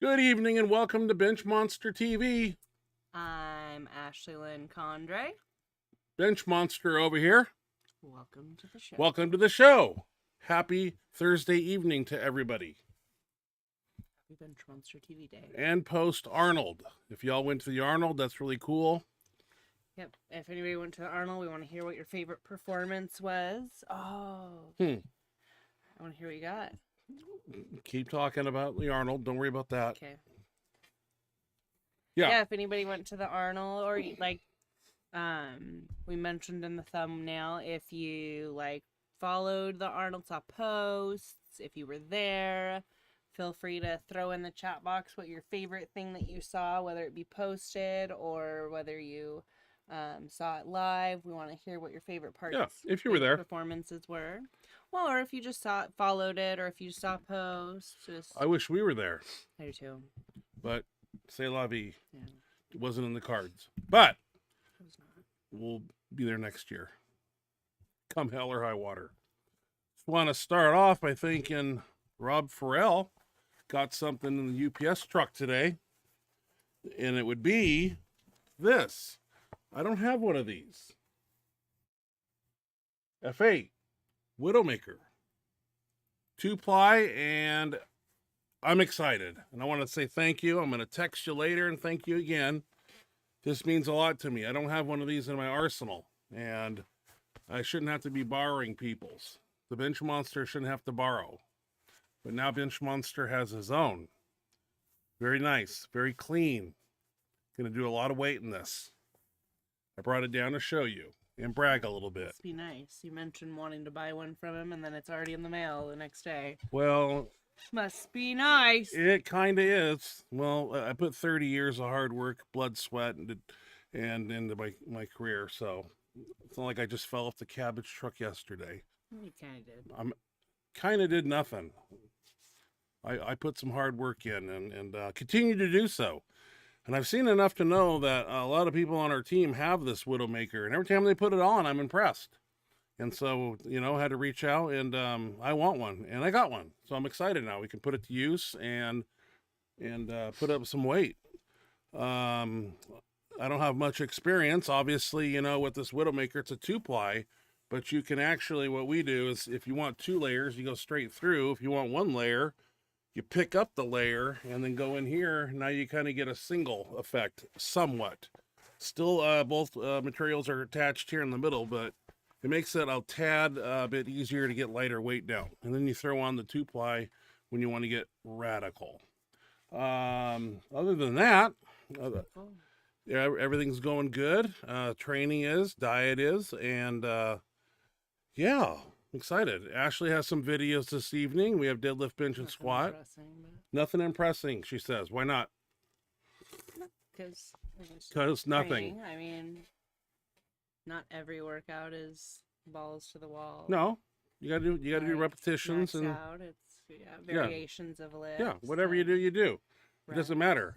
Good evening and welcome to Benchmonster TV. I'm Ashley Lynn Condre. Benchmonster over here. Welcome to the show. Welcome to the show. Happy Thursday evening to everybody. Happy Benchmonster TV Day. And post Arnold. If y'all went to the Arnold, that's really cool. Yep. If anybody went to the Arnold, we want to hear what your favorite performance was. Oh. I want to hear what you got. Keep talking about the Arnold. Don't worry about that. Okay. Yeah. If anybody went to the Arnold, or we mentioned in the thumbnail, if you followed the Arnold, saw posts, if you were there, feel free to throw in the chat box what your favorite thing that you saw, whether it be posted or whether you saw it live. We want to hear what your favorite parts. Yeah, if you were there, performances were. Well, or if you just followed it, or if you saw posts. I wish we were there. I do too. But c'est la vie. Yeah. It wasn't in the cards. But we'll be there next year. Come hell or high water. Just want to start off by thanking Rob Farrell. Got something in the UPS truck today. And it would be this. I don't have one of these. F8 Widowmaker 2-ply, and I'm excited. And I want to say thank you. I'm going to text you later and thank you again. This means a lot to me. I don't have one of these in my arsenal, and I shouldn't have to be borrowing people's. The Benchmonster shouldn't have to borrow. But now Benchmonster has his own. Very nice, very clean. Going to do a lot of weight in this. I brought it down to show you and brag a little bit. Must be nice. You mentioned wanting to buy one from him, and then it's already in the mail the next day. Well, must be nice. It kind of is. Well, I put 30 years of hard work, blood, sweat, and into my career. So it's not like I just fell off the cabbage truck yesterday. You kind of did. I'm kind of did nothing. I put some hard work in and continue to do so. And I've seen enough to know that a lot of people on our team have this Widowmaker, and every time they put it on, I'm impressed. And so, I had to reach out, and I want one, and I got one. So I'm excited now. We can put it to use and put up some weight. I don't have much experience, obviously, with this Widowmaker. It's a 2-ply, but you can actually, what we do is if you want 2 layers, you go straight through. If you want 1 layer, you pick up the layer and then go in here. Now you kind of get a single effect, somewhat. Still, both materials are attached here in the middle, but it makes it a tad bit easier to get lighter weight down. And then you throw on the 2-ply when you want to get radical. Other than that, everything's going good. Training is, diet is, and yeah. Excited. Ashley has some videos this evening. We have deadlift, bench, and squat. Nothing impressing, she says. Why not? Because nothing. Training. I mean, not every workout is balls to the wall. No, you gotta do repetitions and out. It's variations of lifts. Yeah, whatever you do, you do. It doesn't matter.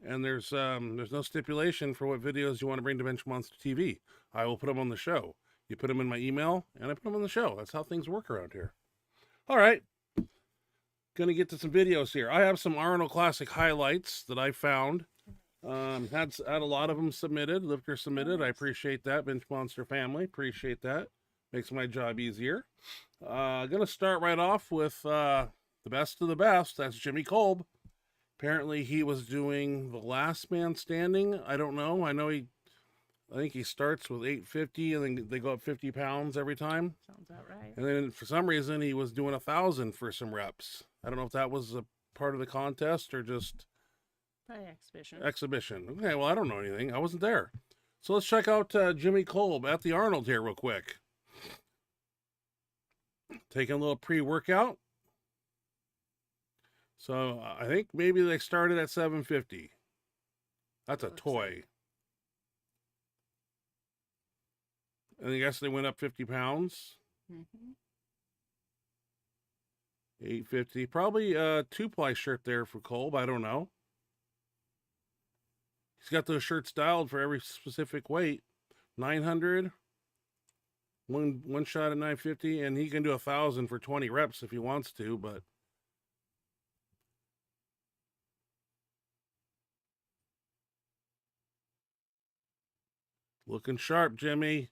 And there's no stipulation for what videos you want to bring to Benchmonster TV. I will put them on the show. You put them in my email, and I put them on the show. That's how things work around here. All right. Going to get to some videos here. I have some Arnold Classic highlights that I found. Had a lot of them submitted. Lifter submitted. I appreciate that. Benchmonster family. Appreciate that. Makes my job easier. Going to start right off with the best of the best. That's Jimmy Kolb. Apparently, he was doing the last man standing. I don't know. I think he starts with 850 and then they go up 50 pounds every time. Sounds about right. And then for some reason he was doing 1,000 for some reps. I don't know if that was a part of the contest or just probably exhibition. Okay, well, I don't know anything. I wasn't there. So let's check out Jimmy Kolb at the Arnold here real quick. Taking a little pre-workout. So I think maybe they started at 750. That's a toy. And I guess they went up 50 pounds. 850. Probably a 2-ply shirt there for Kolb. I don't know. He's got those shirts dialed for every specific weight. 900. One shot at 950. And he can do 1,000 for 20 reps if he wants to. But Looking sharp, Jimmy.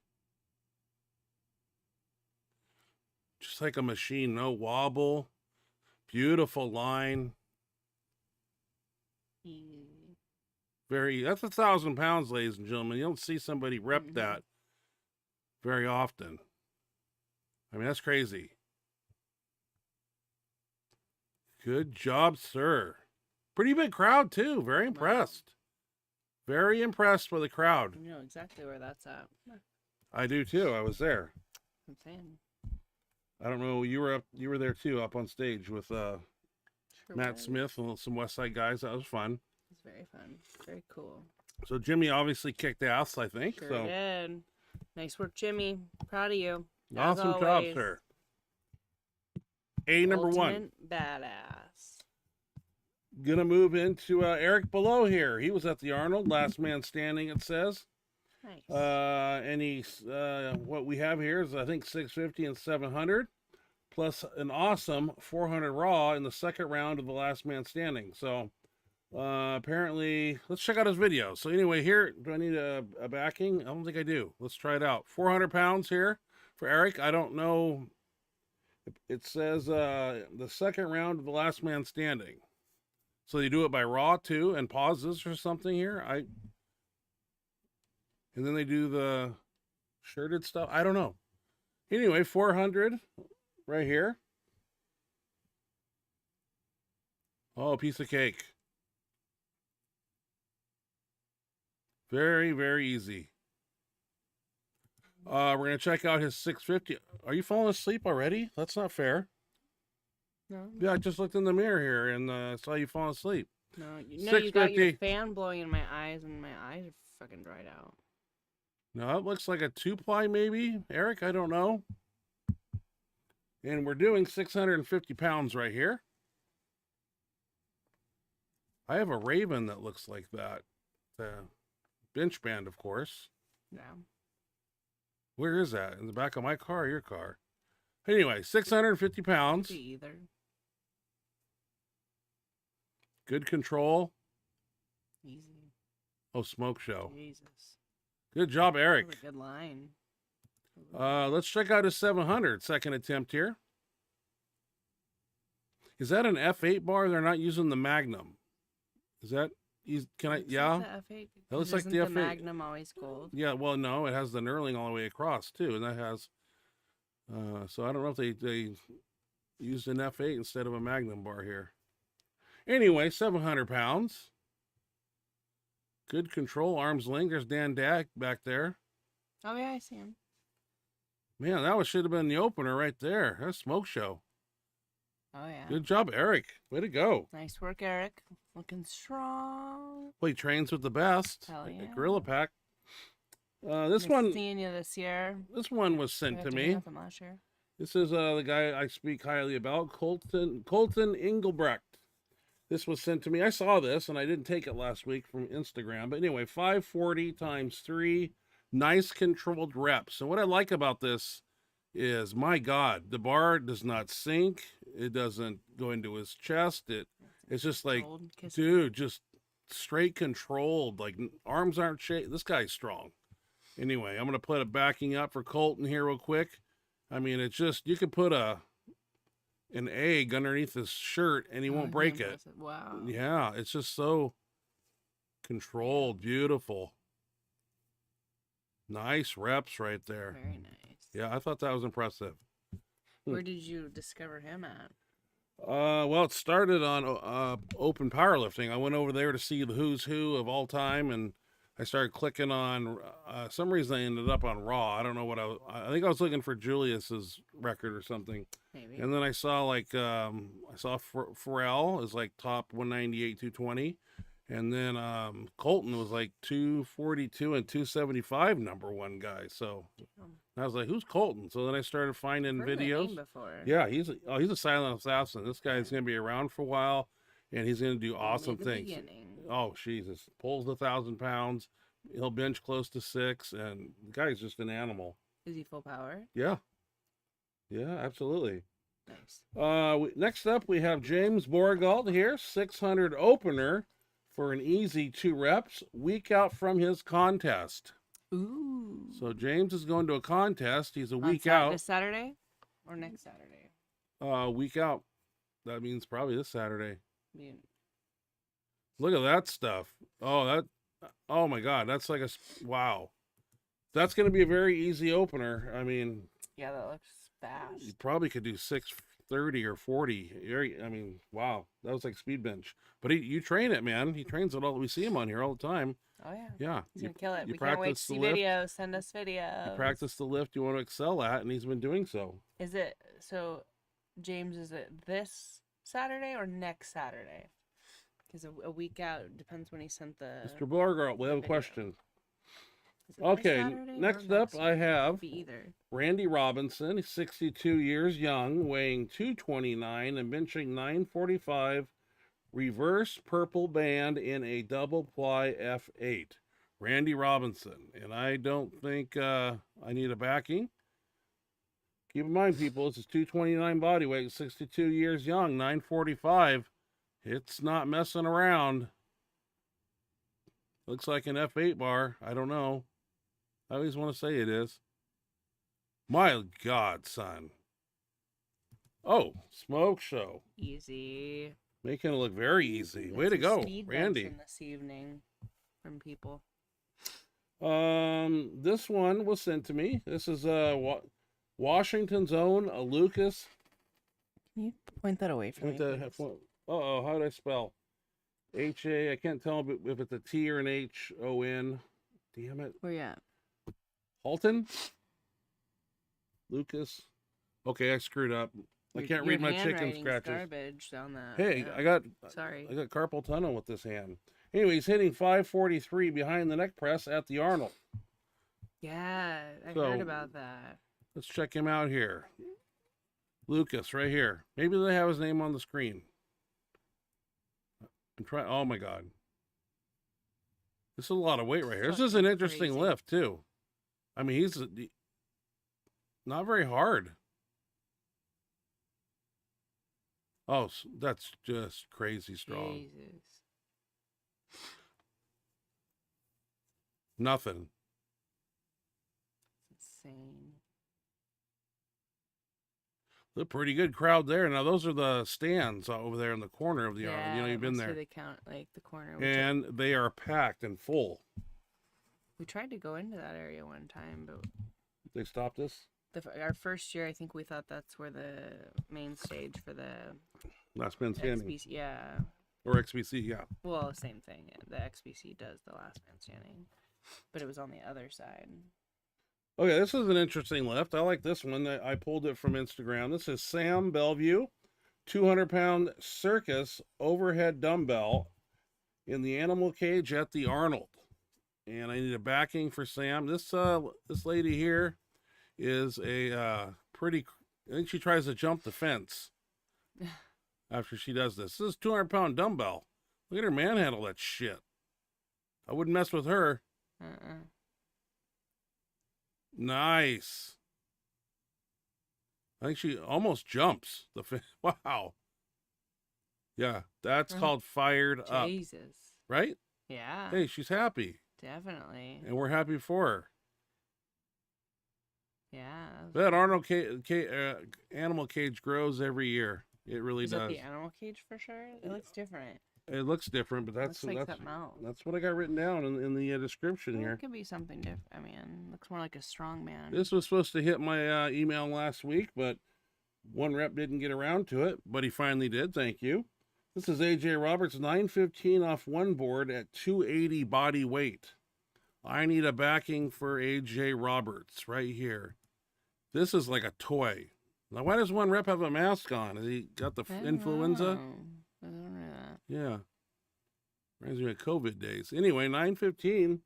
Just like a machine, no wobble. Beautiful line. That's 1,000 pounds, ladies and gentlemen. You don't see somebody rep that very often. I mean, that's crazy. Good job, sir. Pretty big crowd, too. Very impressed. Very impressed with the crowd. You know exactly where that's at. I do, too. I was there. I'm saying. I don't know. You were there, too, up on stage with Sure Matt was. Smith and some West Side guys. That was fun. It's very fun. Very cool. So Jimmy obviously kicked ass, I think. Sure So did. Nice work, Jimmy. Proud of you. awesome job, sir. Number one. Ultimate badass. Gonna move into Eric below here. He was at the Arnold, last man standing, it says. Nice. And he's what we have here is I think 650 and 700, plus an awesome 400 raw in the second round of the last man standing. So apparently, let's check out his video. So anyway, here, do I need a backing? I don't think I do. Let's try it out. 400 pounds here for Eric. I don't know. It says the second round of the last man standing. So you do it by raw too and pauses or something here. And then they do the shirted stuff. I don't know. Anyway, 400 right here. Oh, piece of cake. Very, very easy. We're going to check out his 650. Are you falling asleep already? That's not fair. No. Yeah, I just looked in the mirror here and saw you fall asleep. No, you got your 650. fan blowing in my eyes, and my eyes are fucking dried out. No, it looks like a 2-ply maybe, Eric. I don't know. And we're doing 650 pounds right here. I have a Raven that looks like that. Bench band, of course. Yeah. Where is that? In the back of my car or your car? Anyway, 650 pounds. Could be either. Good control. Easy. Oh, smoke show. Jesus. Good job, That Eric. was a good line. Let's check out his 700. Second attempt here. Is that an F8 bar? They're not using the Magnum. Is that? Can I? Yeah. That looks like the F8. Magnum always gold. Yeah. Well, no, it has the knurling all the way across too, and that has. So I don't know if they used an F8 instead of a Magnum bar here. Anyway, 700 pounds. Good control, arm's length. There's Dan Dak back there. Oh yeah, I see him. Man, that should have been the opener right there. That's smoke show. Oh yeah. Good job, Eric. Way to go. Nice work, Eric. Looking strong. Well, he trains with the best. Hell yeah. At Gorilla Pack. This Nice one. seeing you this year. This one was sent to me. From last year. This is the guy I speak highly about, Colton Engelbrecht. This was sent to me. I saw this, and I didn't take it last week from Instagram. But anyway, 540 times 3. Nice controlled reps. And what I like about this is, my God, the bar does not sink. It doesn't go into his chest. It's just like, dude, just straight controlled. Like, arms aren't shaking. This guy's strong. Anyway, I'm going to put a backing up for Colton here real quick. I mean, it's just, you could put an egg underneath his shirt and he won't break it. Wow. Yeah, it's just so controlled. Beautiful. Nice reps right there. Very nice. Yeah, I thought that was impressive. Where did you discover him at? Well, it started on open powerlifting. I went over there to see the who's who of all time, and I started clicking on, some reason I ended up on Raw. I don't know what I think I was looking for Julius's record or something. Maybe. And then I saw Pharrell is like top 198, 220. And then Colton was like 242 and 275 number one guy. So I was like, who's Colton? So then I started finding videos. Yeah, he's a silent assassin. This guy's going to be around for a while, and he's going to do awesome things. Oh, Jesus. Pulls 1,000 pounds. He'll bench close to 6, and the guy's just an animal. Is he full power? Yeah. Yeah, absolutely. Nice. Next up, we have James Borgalt here, 600 opener for an easy 2 reps, week out from his contest. Ooh. So James is going to a contest. He's a On week out. This Saturday or next Saturday? Week out. That means probably this Saturday. Yeah. Look at that stuff. Oh my God. That's like wow. That's going to be a very easy opener. I mean, Yeah, that looks you fast. probably could do 630 or 40. I mean, wow. That was like speed bench. But you train it, man. He trains it all. We see him on here all the time. Oh yeah. Yeah. He's gonna kill it. you We can't wait to practice see the lift. videos. Send us videos. You practice the lift you want to excel at, and he's been doing so. Is it so? James, is it this Saturday or next Saturday? Because a week out depends when he sent the. Mr. Bargart, we have a video. question. Is it this Okay, Saturday or next up next I Saturday? have Could be either. Randy Robinson. He's 62 years young, weighing 229 and benching 945. Reverse purple band in a double ply F8. Randy Robinson. And I don't think I need a backing. Keep in mind, people, this is 229 body weight, 62 years young, 945. It's not messing around. Looks like an F8 bar. I don't know. I always want to say it is. My God, son. Oh, smoke show. Easy. Making it look very easy. Way Got to some go, speed Randy. benching this evening from people. This one was sent to me. This is Washington's own Lucas. Can you point that away from me? Uh-oh, how did I spell? H-A, I can't tell if it's a T or an H-O-N. Damn it. Where you at? Halton? Lucas? Okay, I screwed up. I can't read my chicken handwriting's scratches. Garbage down that. Hey, yeah. I Sorry. got carpal tunnel with this hand. Anyways, hitting 543 behind the neck press at the Arnold. Yeah, I So- heard about that. Let's check him out here. Lucas, right here. Maybe they have his name on the screen. Oh my God. This is a lot of weight right here. This is an interesting crazy. lift too. I mean, he's not very hard. Oh, that's just crazy strong. Jesus. Nothing. Insane. A pretty good crowd there. Now, those are the stands over there in the corner of the Arnold. You know, you've been must be there. the count, like the corner. And they are packed and full. We tried to go into that area one time, but They stopped us our first year, I think we thought that's where the main stage for the last man standing. XBC. Yeah. Or XBC, yeah. Well, same thing. The XBC does the last man standing, but it was on the other side. Okay, this is an interesting lift. I like this one. I pulled it from Instagram. This is Sam Bellevue, 200-pound circus overhead dumbbell in the animal cage at the Arnold. And I need a backing for Sam. This lady here is a pretty. I think she tries to jump the fence after she does this. This is a 200-pound dumbbell. Look at her manhandle that shit. I wouldn't mess with her. Nice. I think she almost jumps the wow. Yeah, that's called fired up, Jesus. right? Yeah. Hey, she's happy, Definitely. and we're happy for her. Yeah. That Arnold animal cage grows every year. It really Is does. that the animal cage for sure? It looks different. It looks different, but that's Looks like something else. that's what I got written down in the description Well, here. it could be something different. I mean, looks more like a strong man. This was supposed to hit my email last week, but one rep didn't get around to it, but he finally did. Thank you. This is AJ Roberts, 915 off one board at 280 body weight. I need a backing for AJ Roberts right here. This is like a toy. Now, why does one rep have a mask on? Has he got the influenza? I don't know that. Yeah. Reminds me of COVID days. Anyway, 915.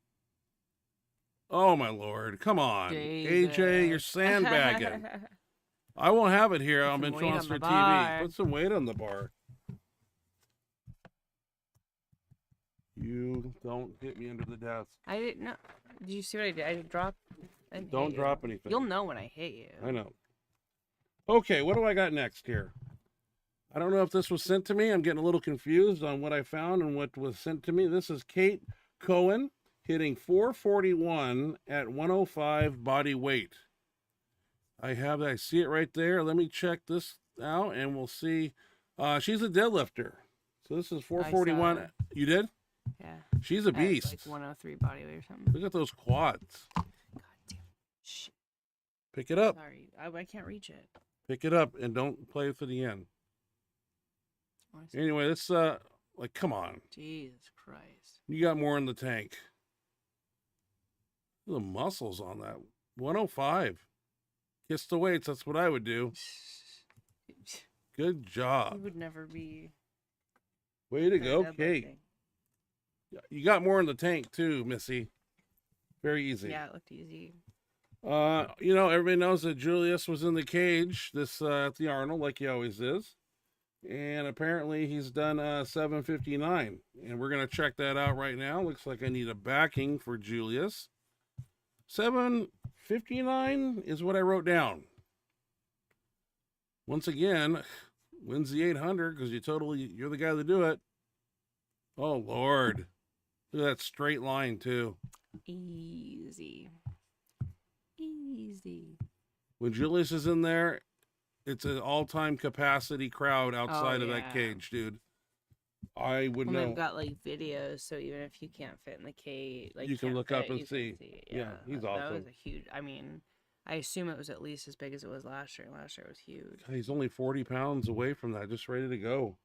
Oh, my Lord. Come on. AJ, you're sandbagging. I won't have it here on Put some weight on Benchmonster the TV. bar. Put some weight on the bar. You don't hit me under the desk. I didn't know. Did you see what I did? I dropped. I didn't Don't hit you. drop anything. You'll know when I hit you. I know. Okay, what do I got next here? I don't know if this was sent to me. I'm getting a little confused on what I found and what was sent to me. This is Kate Cohen hitting 441 at 105 body weight. I see it right there. Let me check this out and we'll see. She's a deadlifter. So this is 441. You did? Yeah. She's a beast. Like 103 body weight or something. Look at those quads. God damn. Shit. Pick it up. Sorry. I can't reach it. Pick it up and don't play to the end. Anyway, this like, come on. Jesus Christ. You got more in the tank. The muscles on that. 105. Kiss the weights. That's what I would do. Good job. You would never be. Way to go, Kate. You got more in the tank too, Missy. Very easy. Yeah, it looked easy. You know, everybody knows that Julius was in the cage this at the Arnold, like he always is. And apparently he's done 759. And we're going to check that out right now. Looks like I need a backing for Julius. 759 is what I wrote down. Once again, wins the 800 because you're the guy to do it. Oh, Lord. Look at that straight line, too. Easy. Easy. When Julius is in there, it's an all-time capacity crowd outside of that cage, dude. I would know. They've got like videos, so even if you can't fit in the cage, like you can look up and see. Yeah, he's awesome. That was a huge. I mean, I assume it was at least as big as it was last year. Last year was huge. God, he's only 40 pounds away from that, just ready to go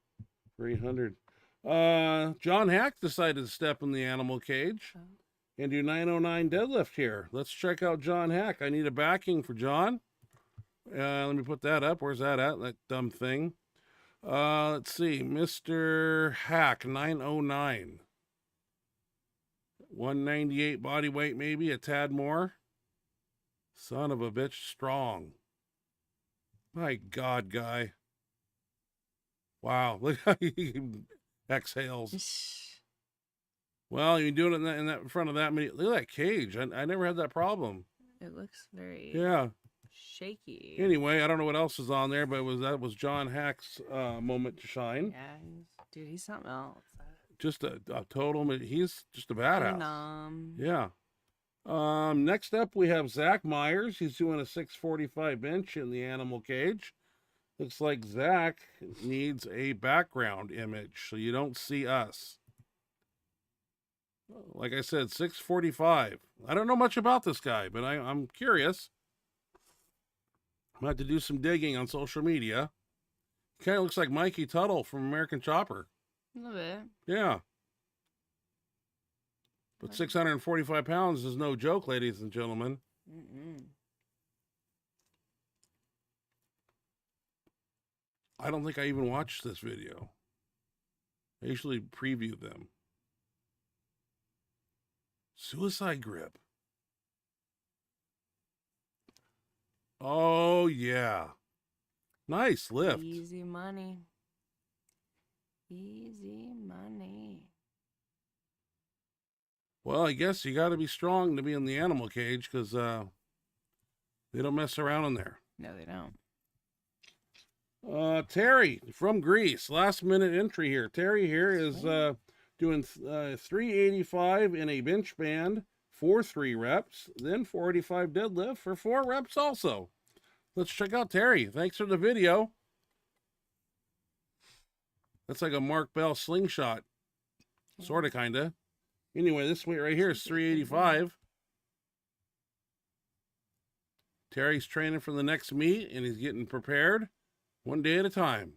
for 800. John Hack decided to step in the animal cage and do 909 deadlift here. Let's check out John Hack. I need a backing for John. Let me put that up. Where's that at? That dumb thing. Let's see. Mr. Hack, 909. 198 body weight, maybe a tad more. Son of a bitch, strong. My God, guy. Wow, look how he exhales. Well, you're doing it in that front of that many. Look at that cage. I never had that problem. It looks very shaky. Anyway, I don't know what else is on there, but that was John Hack's moment to shine. Yeah, dude, he's something else. Just a total. He's just a badass. Yeah. Next up, we have Zach Myers. He's doing a 645 bench in the animal cage. Looks like Zach needs a background image so you don't see us. Like I said, 645. I don't know much about this guy, but I'm curious. I'm going to have to do some digging on social media. Kind of looks like Mikey Tuttle from American Chopper. A little bit. Yeah. But 645 pounds is no joke, ladies and gentlemen. I don't think I even watched this video. I usually preview them. Suicide grip. Oh, yeah. Nice lift. Easy money. Easy money. Well, I guess you got to be strong to be in the animal cage because they don't mess around in there. No, they don't. Terry from Greece, last minute entry here. Terry here is doing 385 in a bench band for 3 reps, then 485 deadlift for 4 reps also. Let's check out Terry. Thanks for the video. That's like a Mark Bell slingshot. Sort of, kind of. Anyway, this weight right here is 385. Terry's training for the next meet, and he's getting prepared one day at a time.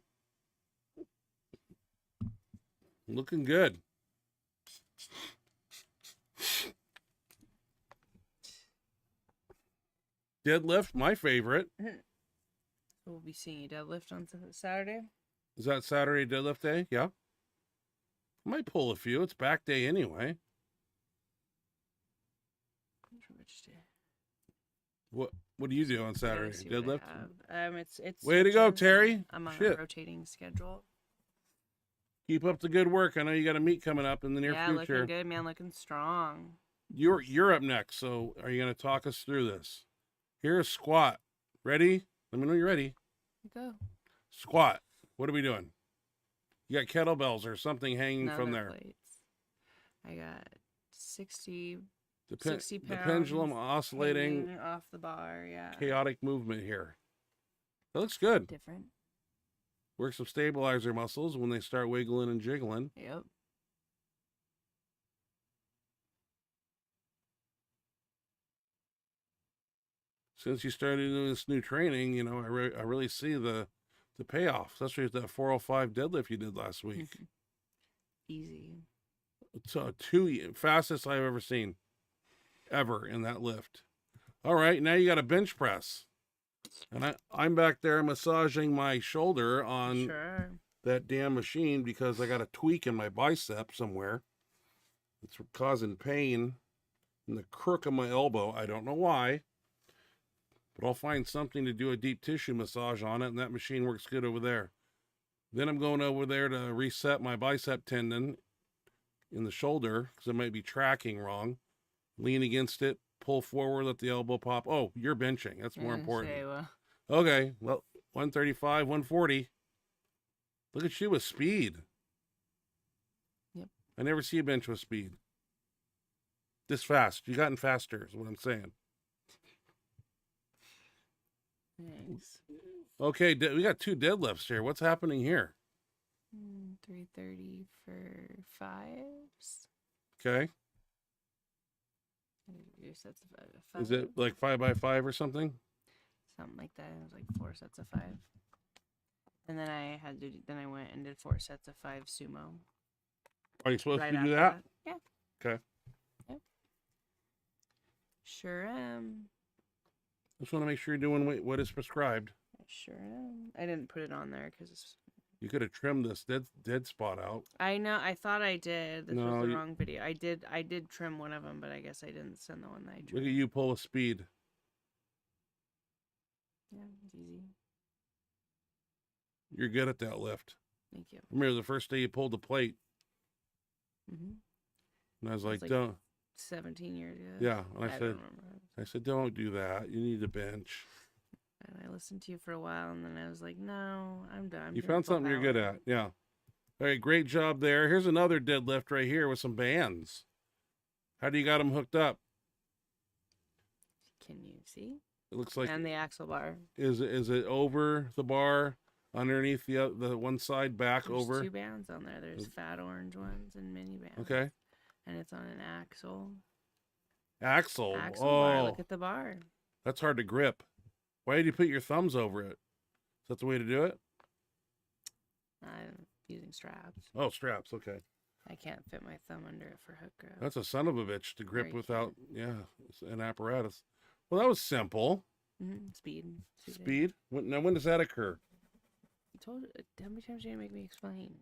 Looking good. Deadlift, my favorite. We'll be seeing you deadlift on Saturday. Is that Saturday deadlift day? Yeah. I might pull a few. It's back day anyway. Which day? What do you do on Saturday? Deadlift? It's way to go, Terry. I'm on a rotating schedule. Keep up the good work. I know you got a meet coming up in the near future. Yeah, looking good, man. Looking strong. You're up next. So are you going to talk us through this? Here's squat. Ready? Let me know you're ready. Go. Squat. What are we doing? You got kettlebells or something hanging from there. Plates. I got 60, The 60 the pounds. pendulum oscillating, hanging off the bar, yeah. chaotic movement here. That looks good. Different. Work some stabilizer muscles when they start wiggling and jiggling. Yep. Since you started doing this new training, you know, I really see the payoff, especially with that 405 deadlift you did last week. Easy. It's fastest I've ever seen, ever in that lift. All right, now you got a bench press, and I'm back there massaging my shoulder on that damn machine because I got a tweak in my bicep somewhere. It's causing pain in the crook of my elbow. I don't know why. But I'll find something to do a deep tissue massage on it, and that machine works good over there. Then I'm going over there to reset my bicep tendon in the shoulder because it might be tracking wrong. Lean against it, pull forward, let the elbow pop. Oh, you're benching. That's more important. Okay, well, 135, 140. Look at you with speed. Yep. I never see a bench with speed. This fast. You gotten faster is what I'm saying. Nice. Okay, we got 2 deadlifts here. What's happening here? 330 for 5s. Okay. Your sets of 5. Is it like 5x5 or something? Something like that. It was like 4 sets of 5. And then I went and did 4 sets of 5 sumo. Are you supposed Right to do after that? Yeah. Okay. Yep. Sure am. Just want to make sure you're doing what is prescribed. I sure am. I didn't put it on there because You could have trimmed this dead spot out. I know. I thought I did. This No, was the wrong video. I did trim one of them, but I guess I didn't send the one that I trimmed. Look at you pull with speed. Yeah, it's easy. You're good at that lift. Thank you. Remember the first day you pulled the plate, Mm-hmm. and I was like, like don't. 17 years ago. Yeah, and I don't remember. I said, don't do that. You need a bench. And I listened to you for a while, and then I was like, no, I'm done. You found something you're good at. Yeah. All right, great job there. Here's another deadlift right here with some bands. How do you got them hooked up? Can you see? It looks like. And the axle bar. Is it over the bar, underneath the one side, back There's over? 2 bands on there. There's fat orange ones and mini bands. Okay. And it's on an axle. Axle. Bar. Look at the bar. That's hard to grip. Why did you put your thumbs over it? Is that the way to do it? I'm using straps. Oh, straps. Okay. I can't fit my thumb under it for hook grip. That's a son of a bitch to grip Right. without, it's an apparatus. Well, that was simple. Speed. Speed. When does that occur? I told you. How many times are you gonna make me explain?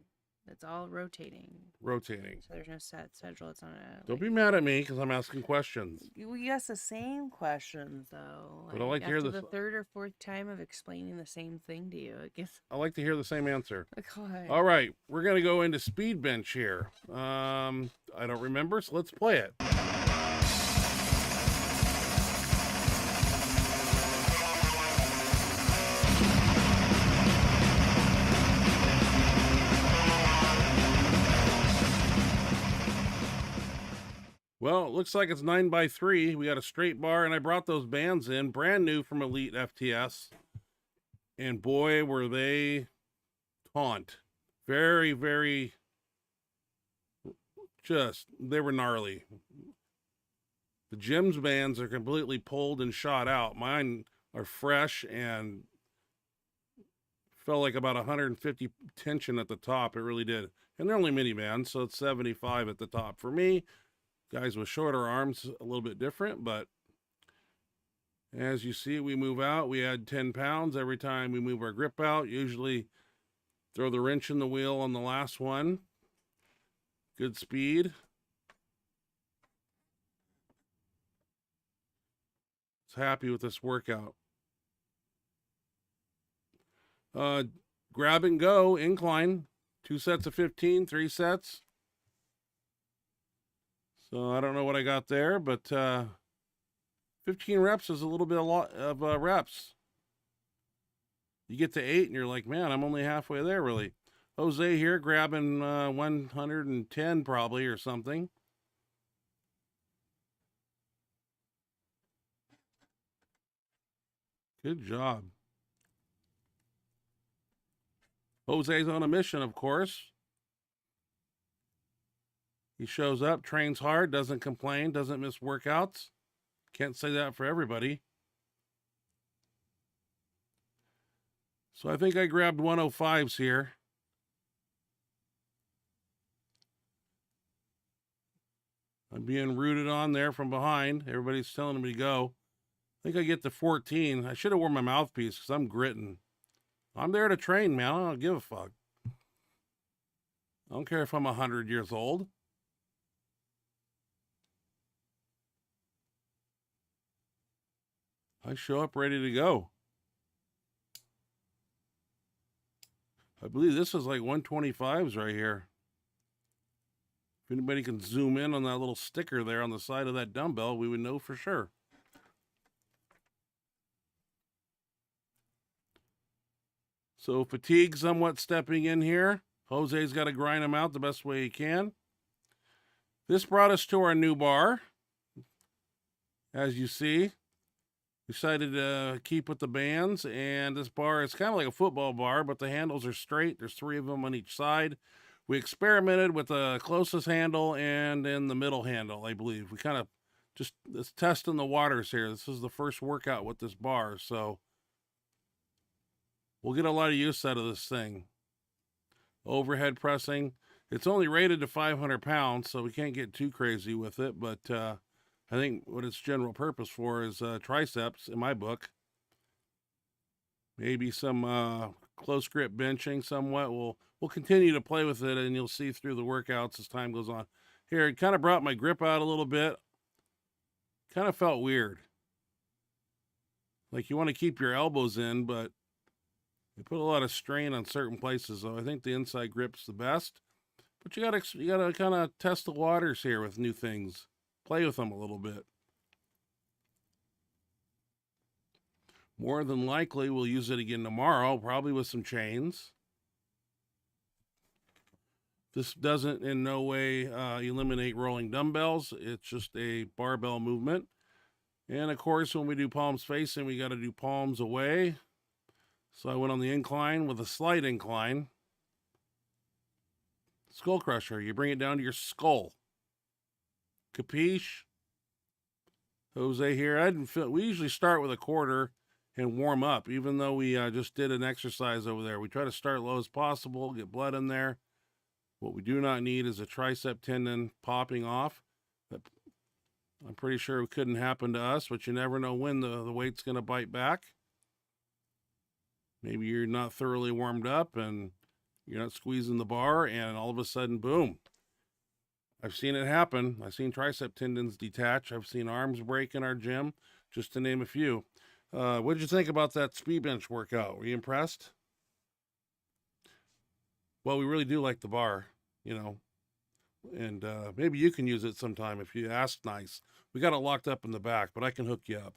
It's all rotating. Rotating. So there's no set schedule. It's on a. Don't be mad at me because I'm asking questions. We ask the same questions though. But I like to hear after this. the 3rd or 4th time of explaining the same thing to you. It gets. I like to hear the same answer. God. All right, we're gonna go into speed bench here. I don't remember, so let's play it. Well, it looks like it's 9x3. We got a straight bar, and I brought those bands in, brand new from Elite FTS. And boy, were they taunt. Very, very, they were gnarly. The gym's bands are completely pulled and shot out. Mine are fresh and felt like about 150 tension at the top. It really did. And they're only mini bands, so it's 75 at the top. For me, guys with shorter arms, a little bit different, but as you see, we move out. We add 10 pounds every time we move our grip out. Usually throw the wrench in the wheel on the last one. Good speed. Happy with this workout. Grab and go, incline. 2 sets of 15, 3 sets. So I don't know what I got there, but 15 reps is a lot of reps. You get to 8 and you're like, man, I'm only halfway there, really. Jose here grabbing 110 probably or something. Good job. Jose's on a mission, of course. He shows up, trains hard, doesn't complain, doesn't miss workouts. Can't say that for everybody. So I think I grabbed 105s here. I'm being rooted on there from behind. Everybody's telling me to go. I think I get to 14. I should have worn my mouthpiece because I'm gritting. I'm there to train, man. I don't give a fuck. I don't care if I'm 100 years old. I show up ready to go. I believe this is like 125s right here. If anybody can zoom in on that little sticker there on the side of that dumbbell, we would know for sure. So fatigue somewhat stepping in here. Jose's got to grind them out the best way he can. This brought us to our new bar. As you see, decided to keep with the bands, and this bar is kind of like a football bar, but the handles are straight. There's 3 of them on each side. We experimented with the closest handle and then the middle handle, I believe. We kind of just testing the waters here. This is the first workout with this bar, so we'll get a lot of use out of this thing. Overhead pressing. It's only rated to 500 pounds, so we can't get too crazy with it, but I think what its general purpose for is triceps in my book. Maybe some close grip benching somewhat. We'll continue to play with it, and you'll see through the workouts as time goes on. Here, it kind of brought my grip out a little bit. Kind of felt weird. Like you want to keep your elbows in, but you put a lot of strain on certain places. So I think the inside grip's the best. But you gotta kind of test the waters here with new things. Play with them a little bit. More than likely, we'll use it again tomorrow, probably with some chains. This doesn't in no way eliminate rolling dumbbells. It's just a barbell movement. And of course, when we do palms facing, we got to do palms away. So I went on the incline with a slight incline. Skull crusher, you bring it down to your skull. Capiche? Jose here. We usually start with a quarter and warm up, even though we just did an exercise over there. We try to start low as possible, get blood in there. What we do not need is a tricep tendon popping off. I'm pretty sure it couldn't happen to us, but you never know when the weight's going to bite back. Maybe you're not thoroughly warmed up and you're not squeezing the bar, and all of a sudden, boom. I've seen it happen. I've seen tricep tendons detach. I've seen arms break in our gym, just to name a few. What did you think about that speed bench workout? Were you impressed? Well, we really do like the bar, you know, and maybe you can use it sometime if you ask nice. We got it locked up in the back, but I can hook you up.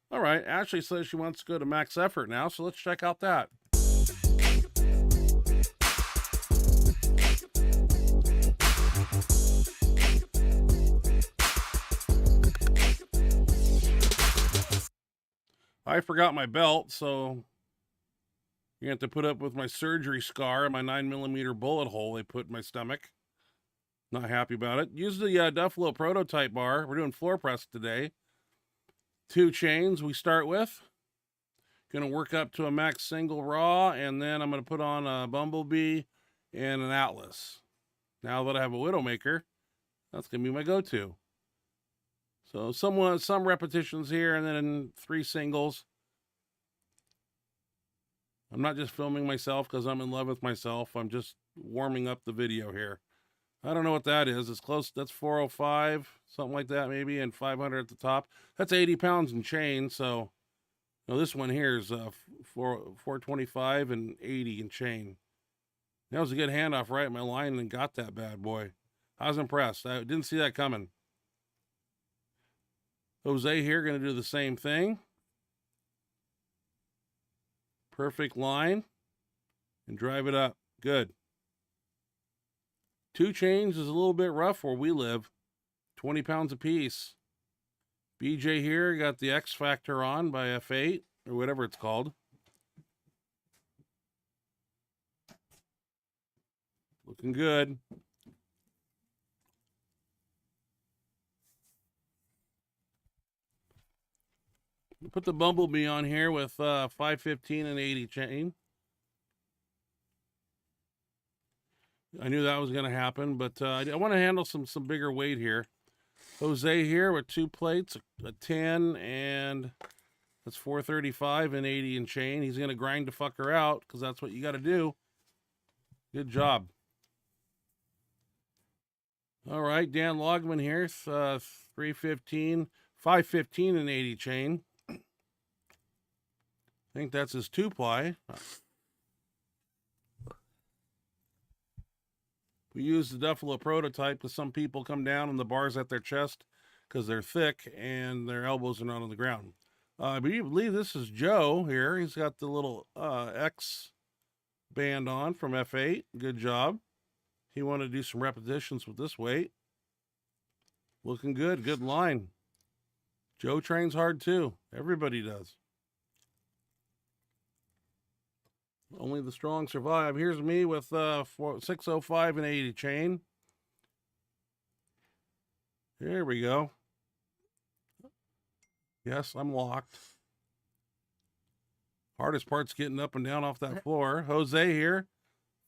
All right, Ashley says she wants to go to max effort now, so let's check out that. I forgot my belt, so you have to put up with my surgery scar and my 9mm bullet hole they put in my stomach. Not happy about it. Use the Duffalo prototype bar. We're doing floor press today. 2 chains we start with. Going to work up to a max single raw, and then I'm going to put on a Bumblebee and an Atlas. Now that I have a Widowmaker, that's going to be my go-to. So some repetitions here, and then 3 singles. I'm not just filming myself because I'm in love with myself. I'm just warming up the video here. I don't know what that is. It's close. That's 405, something like that maybe, and 500 at the top. That's 80 pounds in chain. So no, this one here is 425 and 80 in chain. That was a good handoff right in my line and got that bad boy. I was impressed. I didn't see that coming. Jose here going to do the same thing. Perfect line. And drive it up. Good. 2 chains is a little bit rough where we live. 20 pounds a piece. BJ here got the X Factor on by F8. or whatever it's called. Looking good. Put the Bumblebee on here with 515 and 80 chain. I knew that was going to happen, but I want to handle some bigger weight here. Jose here with 2 plates, a 10, and that's 435 and 80 and chain. He's going to grind the fucker out because that's what you got to do. Good job. All right, Dan Logman here, 315, 515 and 80 chain. I think that's his 2-ply. We use the Duffalo prototype because some people come down and the bar's at their chest because they're thick and their elbows are not on the ground. I believe this is Joe here. He's got the little X band on from F8. Good job. He wanted to do some repetitions with this weight. Looking good. Good line. Joe trains hard too. Everybody does. Only the strong survive. Here's me with 605 and 80 chain. Here we go. Yes, I'm locked. Hardest part's getting up and down off that floor. Jose here,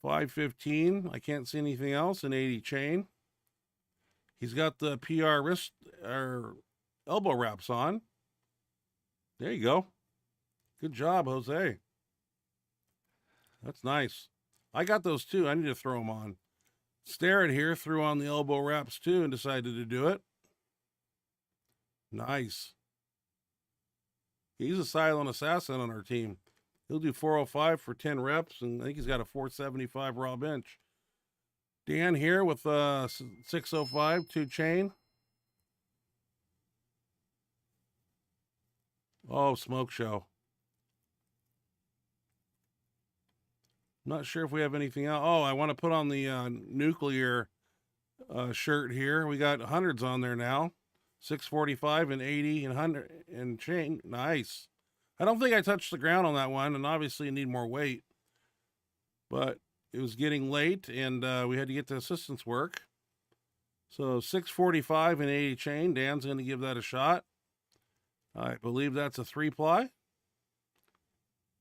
515. I can't see anything else. An 80 chain. He's got the PR wrist or elbow wraps on. There you go. Good job, Jose. That's nice. I got those too. I need to throw them on. Starrett here threw on the elbow wraps too and decided to do it. Nice. He's a silent assassin on our team. He'll do 405 for 10 reps, and I think he's got a 475 raw bench. Dan here with 605, 2 chain. Oh, smoke show. Not sure if we have anything else. Oh, I want to put on the nuclear shirt here. We got hundreds on there now. 645 and 80 and 100 and chain. Nice. I don't think I touched the ground on that one, and obviously you need more weight. But it was getting late, and we had to get to assistance work. So 645 and 80 chain. Dan's going to give that a shot. I believe that's a 3-ply.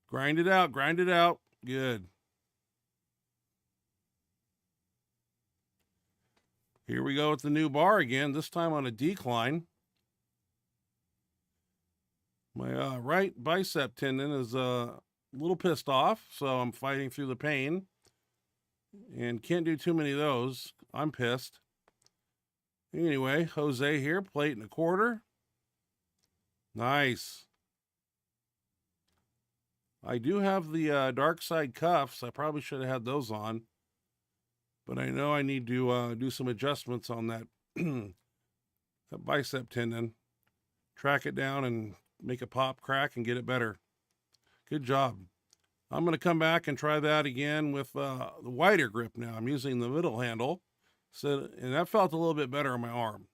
Grind it out. Grind it out. Good. Here we go with the new bar again, this time on a decline. My right bicep tendon is a little pissed off, so I'm fighting through the pain. And can't do too many of those. I'm pissed. Anyway, Jose here, 1 1/4. Nice. I do have the dark side cuffs. I probably should have had those on. But I know I need to do some adjustments on that, that bicep tendon. Track it down and make it pop, crack, and get it better. Good job. I'm going to come back and try that again with the wider grip now. I'm using the middle handle. So, and that felt a little bit better on my arm.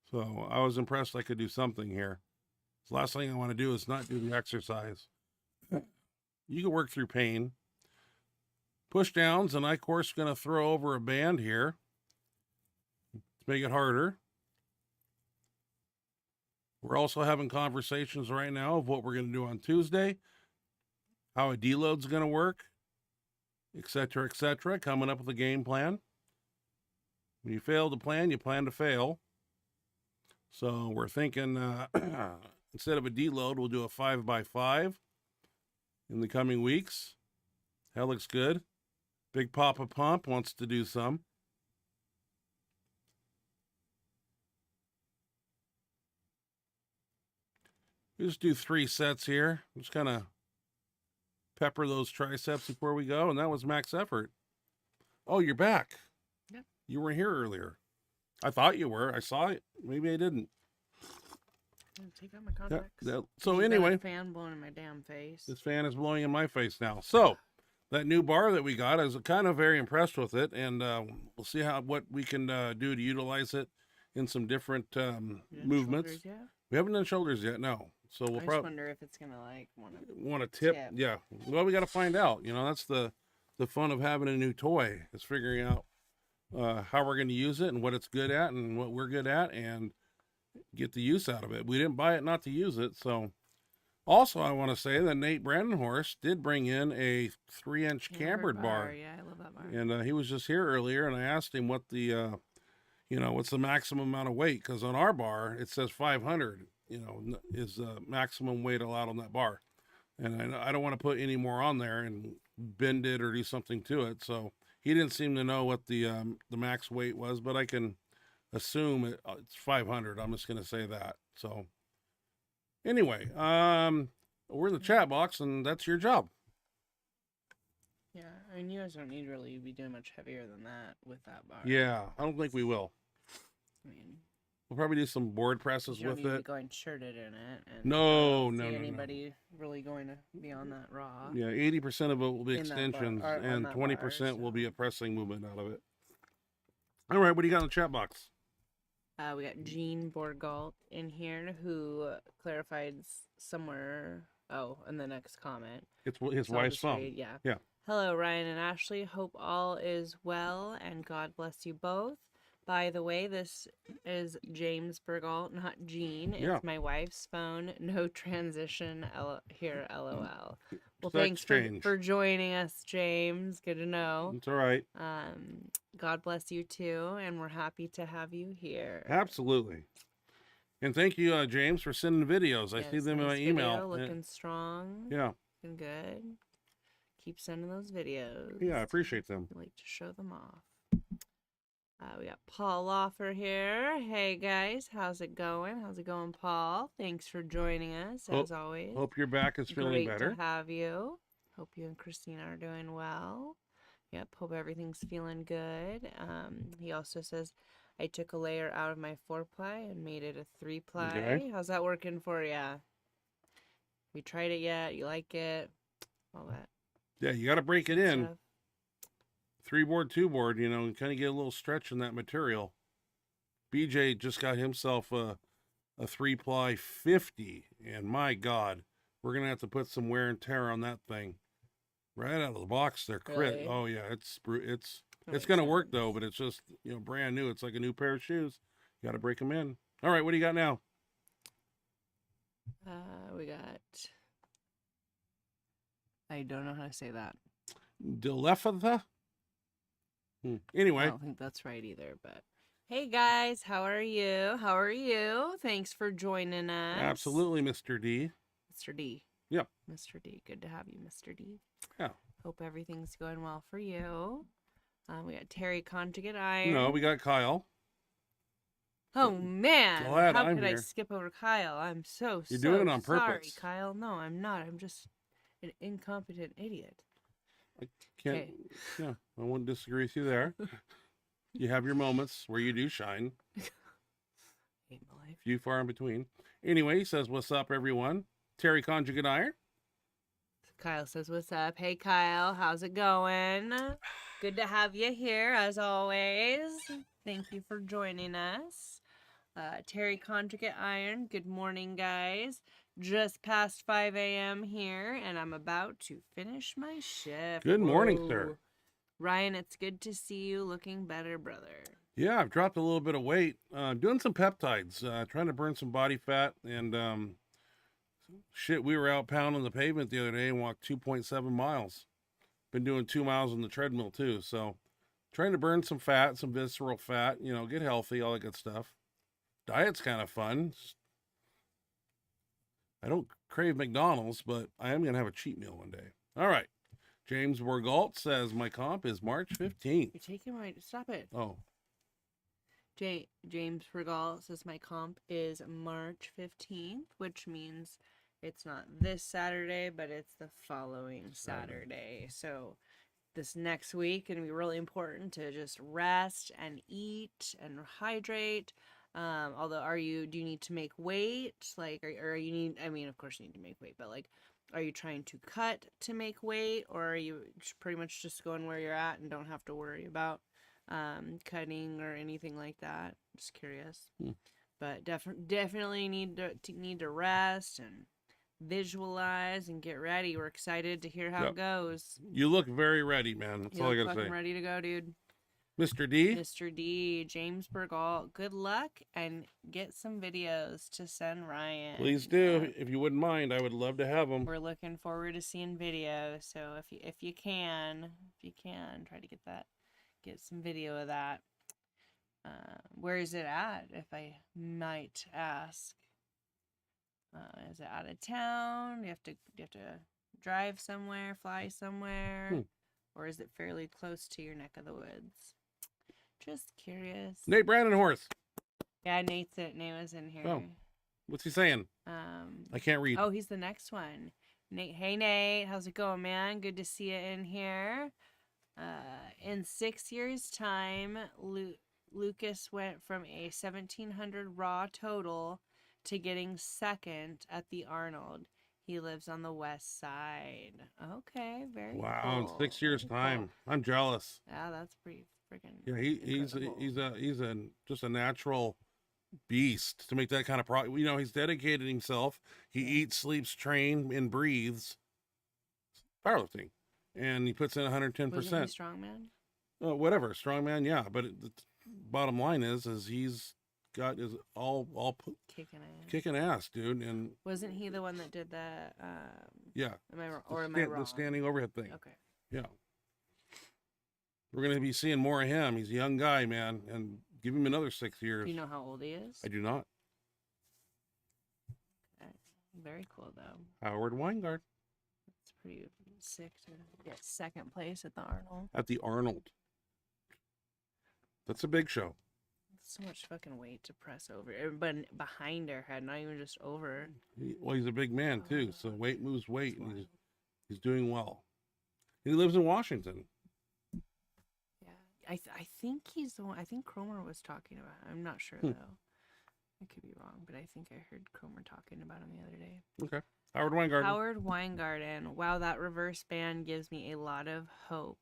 So I was impressed I could do something here. The last thing I want to do is not do the exercise. You can work through pain. Push downs, and I, of course, going to throw over a band here to make it harder. We're also having conversations right now of what we're going to do on Tuesday, how a deload's going to work, etc., etc., coming up with a game plan. When you fail to plan, you plan to fail. So we're thinking instead of a deload, we'll do a 5x5 in the coming weeks. That looks good. Big Papa Pump wants to do some. We just do 3 sets here. Just kind of pepper those triceps before we go. And that was max effort. Oh, you're back. Yep. You weren't here earlier. I thought you were. I saw it. Maybe I didn't. Take out my contacts. So You've got anyway, a fan blowing in my damn face. this fan is blowing in my face now. So that new bar that we got, I was kind of very impressed with it, and we'll see what we can do to utilize it in some different You done movements. shoulders yet? We haven't done shoulders yet, no. So we'll I just probably wonder if it's gonna like want to tip. Yeah. Well, we got to find out. You know, that's the fun of having a new toy, is figuring out how we're going to use it and what it's good at and what we're good at, and get the use out of it. We didn't buy it not to use it. So also, I want to say that Nate Brandenhorst did bring in a 3-inch cambered bar. Yeah, I love that bar. And he was just here earlier, and I asked him what the what's the maximum amount of weight, because on our bar it says 500 is maximum weight allowed on that bar, and I don't want to put any more on there and bend it or do something to it. So he didn't seem to know what the max weight was, but I can assume it's 500. I'm just going to say that. So anyway, we're in the chat box, and that's your job. Yeah, I mean, you guys don't need really be doing much heavier than that with that bar. Yeah, I don't think we will. I mean, We'll probably do some board presses you don't with need to be it. going shirted in it. And No, I don't no, see no, no. anybody really going to be on that raw. Yeah, 80% of it will be In that bar- extensions, or on and that 20% bar, will be so. a pressing movement out of it. All right, what do you got in the chat box? We got Jean Borgalt in here who clarified somewhere. Oh, in the next comment. It's his So I'll wife's just phone. read, yeah. Yeah. Hello, Ryan and Ashley. Hope all is well and God bless you both. By the way, this is James Bergalt, not Jean. It's Yeah. my wife's phone. No transition here, LOL. Well, Sex thanks change. for joining us, James. Good to know. It's all right. God bless you too, and we're happy to have you here. Absolutely. And thank you, James, for sending videos. I see Yes, them in my nice email. video, looking strong. Yeah. Looking good. Keep sending those videos. Yeah, I appreciate them. I like to show them off. We got Paul Loffer here. Hey guys, how's it going? How's it going, Paul? Thanks for joining us as always. Hope your back is feeling Great better. to have you. Hope you and Christina are doing well. Yep, hope everything's feeling good. He also says, I took a layer out of my 4-ply and made it a 3-ply. Okay. How's that working for you? Have you tried it yet? You like it? All that. Yeah, you got to break it in. stuff. 3-board, 2-board, and kind of get a little stretch in that material. BJ just got himself a 3-ply 50, and my God, we're gonna have to put some wear and tear on that thing right out of the box. They're crit. Really? Oh yeah, it's Makes gonna work sense. though, but it's just brand new. It's like a new pair of shoes. You got to break them in. All right, what do you got now? We got. I don't know how to say that. Dilephatha? I Anyway, don't think that's right either, but hey guys, how are you? How are you? Thanks for joining us. absolutely, Mr. D. Mr. D. Yep. Mr. D. Good to have you, Mr. D. Yeah. Hope everything's going well for you. We got Terry Conjugate Iron. No, we got Kyle. Oh man. Glad How I'm could I here. skip over Kyle? I'm so You're doing it on sorry, purpose. Kyle. No, I'm not. I'm just an incompetent idiot. Can't. Okay. Yeah, I wouldn't disagree with you there. You have your moments where you do shine. Hate my life. Few far in between. Anyway, he says, "What's up, everyone?" Terry Conjugate Iron. Kyle says, what's up? Hey, Kyle. How's it going? Good to have you here, as always. Thank you for joining us. Terry Conjugate Iron. Good morning, guys. Just past 5 a.m. here, and I'm about to finish my shift. Good morning, Whoa. sir. Ryan, it's good to see you looking better, brother. Yeah, I've dropped a little bit of weight. Doing some peptides, trying to burn some body fat, and shit, we were out pounding the pavement the other day and walked 2.7 miles. Been doing 2 miles on the treadmill too, so trying to burn some fat, some visceral fat, get healthy, all that good stuff. Diet's kind of fun. I don't crave McDonald's, but I am going to have a cheat meal one day. All right. James Borgalt says my comp is March 15th. You're taking my... Stop it. Oh, James Regal says my comp is March 15th, which means it's not this Saturday, but it's the following Saturday. So this next week going to be really important to just rest and eat and hydrate. Although, do you need to make weight? Like, or you need, I mean, of course you need to make weight, but like, are you trying to cut to make weight, or are you pretty much just going where you're at and don't have to worry about cutting or anything like that. Just curious. Hmm. But definitely need to rest and visualize and get ready. We're excited to hear how Yep. it goes. You look very ready, man. That's You all I look gotta say. fucking ready to go, dude. Mr. D. Mr. D, James Bergall, good luck and get some videos to send Ryan. Please do. If you wouldn't mind, I would love to have them. We're looking forward to seeing videos. So if you can, try to get some video of that. Where is it at, if I might ask? Is it out of town? Do you have to drive somewhere, fly somewhere, or is it fairly close to your neck of the woods? Just curious. Nate Brandenhorst. Yeah, Nate was in here. Oh, what's he saying? I can't read. Oh, he's the next one. Nate, hey Nate, how's it going, man? Good to see you in here. In 6 years' time, Lucas went from a 1,700 raw total to getting second at the Arnold. He lives on the west side. Okay, very Wow, cool. in 6 years' time. I'm jealous. Yeah, that's pretty freaking. Yeah, he's just a natural beast to make that kind of product. You know, he's dedicated himself. He eats, sleeps, trains, and breathes powerlifting, and he puts in 110%. Wasn't he strongman? Whatever, strongman, yeah. But the bottom line is he's got his all kicking ass, dude. And wasn't he the one that did the? Yeah. Am I wrong? Or am I wrong? The standing overhead thing. Okay. Yeah. We're gonna be seeing more of him. He's a young guy, man, and give him another 6 years. Do you know how old he is? I do not. Okay. Very cool, though. Howard Weingart. It's pretty sick to get second place at the Arnold. At the Arnold. That's a big show. So much fucking weight to press over. But behind her head, not even just over. He's a big man, too, so weight moves weight, and he's doing well. He lives in Washington. Yeah. I think he's the one. I think Cromer was talking about him. I'm not sure, though. I could be wrong, but I think I heard Cromer talking about him the other day. Okay. Howard Weingarten. Howard Weingarten. Wow, that reverse band gives me a lot of hope.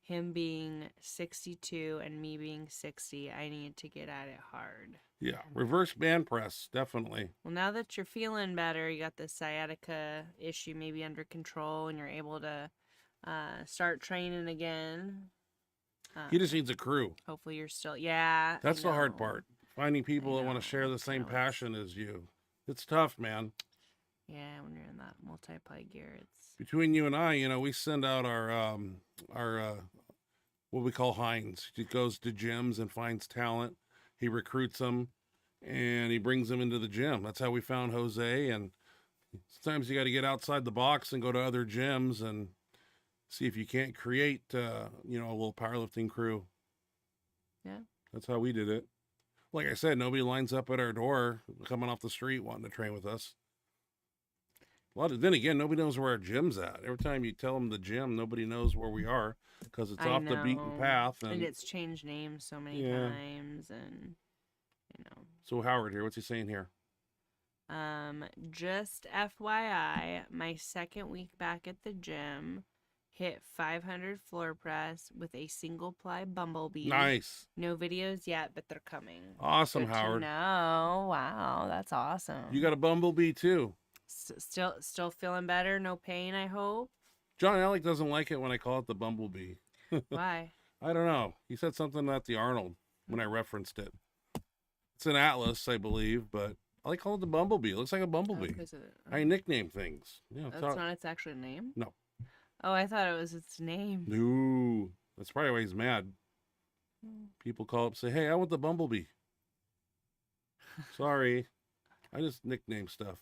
Him being 62 and me being 60, I need to get at it hard. Yeah, reverse band press, definitely. Well, now that you're feeling better, you got the sciatica issue maybe under control, and you're able to start training again. He just needs a crew. Hopefully you're still, yeah. That's the hard part. Finding people that want to share the same passion as you. It's tough, man. Yeah, when you're in that multiply gear, it's... Between you and I, you know, we send out our what we call Heinz. He goes to gyms and finds talent. He recruits them, and he brings them into the gym. That's how we found Jose. And sometimes you got to get outside the box and go to other gyms and see if you can't create, a little powerlifting crew. Yeah. That's how we did it. Like I said, nobody lines up at our door coming off the street wanting to train with us. Then again, nobody knows where our gym's at. Every time you tell them the gym, nobody knows where we are because it's off the beaten path. And it's changed names so many times, and So Howard here, what's he saying here? Just FYI, my second week back at the gym, hit 500 floor press with a single ply bumblebee. Nice. No videos yet, but they're coming. Awesome, Howard. No, wow, that's awesome. You got a bumblebee too. Still feeling better? No pain, I hope? John Alec doesn't like it when I call it the bumblebee. Why? I don't know. He said something at the Arnold when I referenced it. It's an Atlas, I believe, but I like calling it the bumblebee. It looks like a bumblebee. I nickname things. Yeah, that's not its actual name? No. Oh, I thought it was its name. No. That's probably why he's mad. People call up and say, hey, I want the bumblebee. Sorry. I just nickname stuff.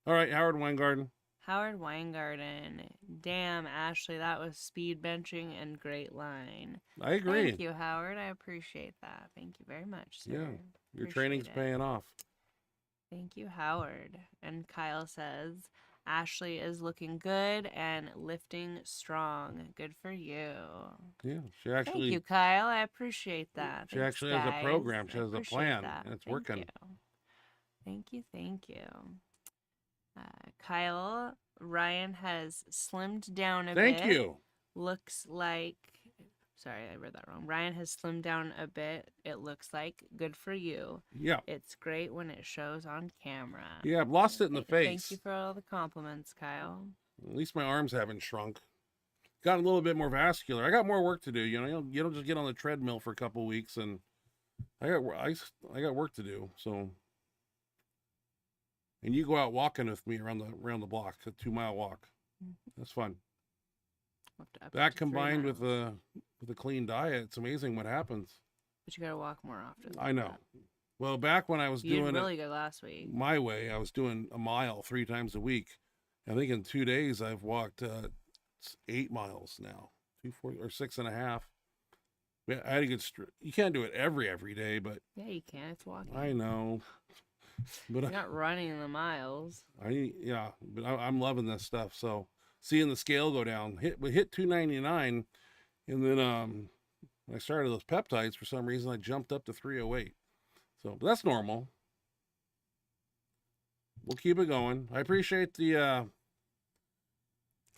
All right, Howard Weingarten. Howard Weingarten. Damn, Ashley, that was speed benching and great line. I agree. Thank you, Howard. I appreciate that. Thank you very much, sir. Yeah, your training's paying off. Thank you, Howard. And Kyle says, Ashley is looking good and lifting strong. Good for you. Yeah, she actually. Thank you, Kyle. I appreciate that. She actually has a program. She has a plan, and it's working. Thank you. Kyle, Ryan has slimmed down a bit. Thank you. Looks like Sorry, I read that wrong. Ryan has slimmed down a bit, it looks like. Good for you. Yeah. It's great when it shows on camera. Yeah, I've lost it in the face. Thank you for all the compliments, Kyle. At least my arms haven't shrunk. Got a little bit more vascular. I got more work to do. You know, you don't just get on the treadmill for a couple weeks, and I got work to do. So, and you go out walking with me around the block, a 2-mile walk. That's fun. That combined with a clean diet, it's amazing what happens. But you gotta walk more often. I know. Well, back when I was doing did really good last week. My way, I was doing a mile 3 times a week. I think in 2 days I've walked 8 miles now, 2.4 or 6.5. I had to get you can't do it every day, but yeah, you can. It's walking. I know, but you're not running the miles. But I'm loving this stuff. So seeing the scale go down, we hit 299, and then when I started those peptides, for some reason I jumped up to 308. So but that's normal. We'll keep it going. I appreciate the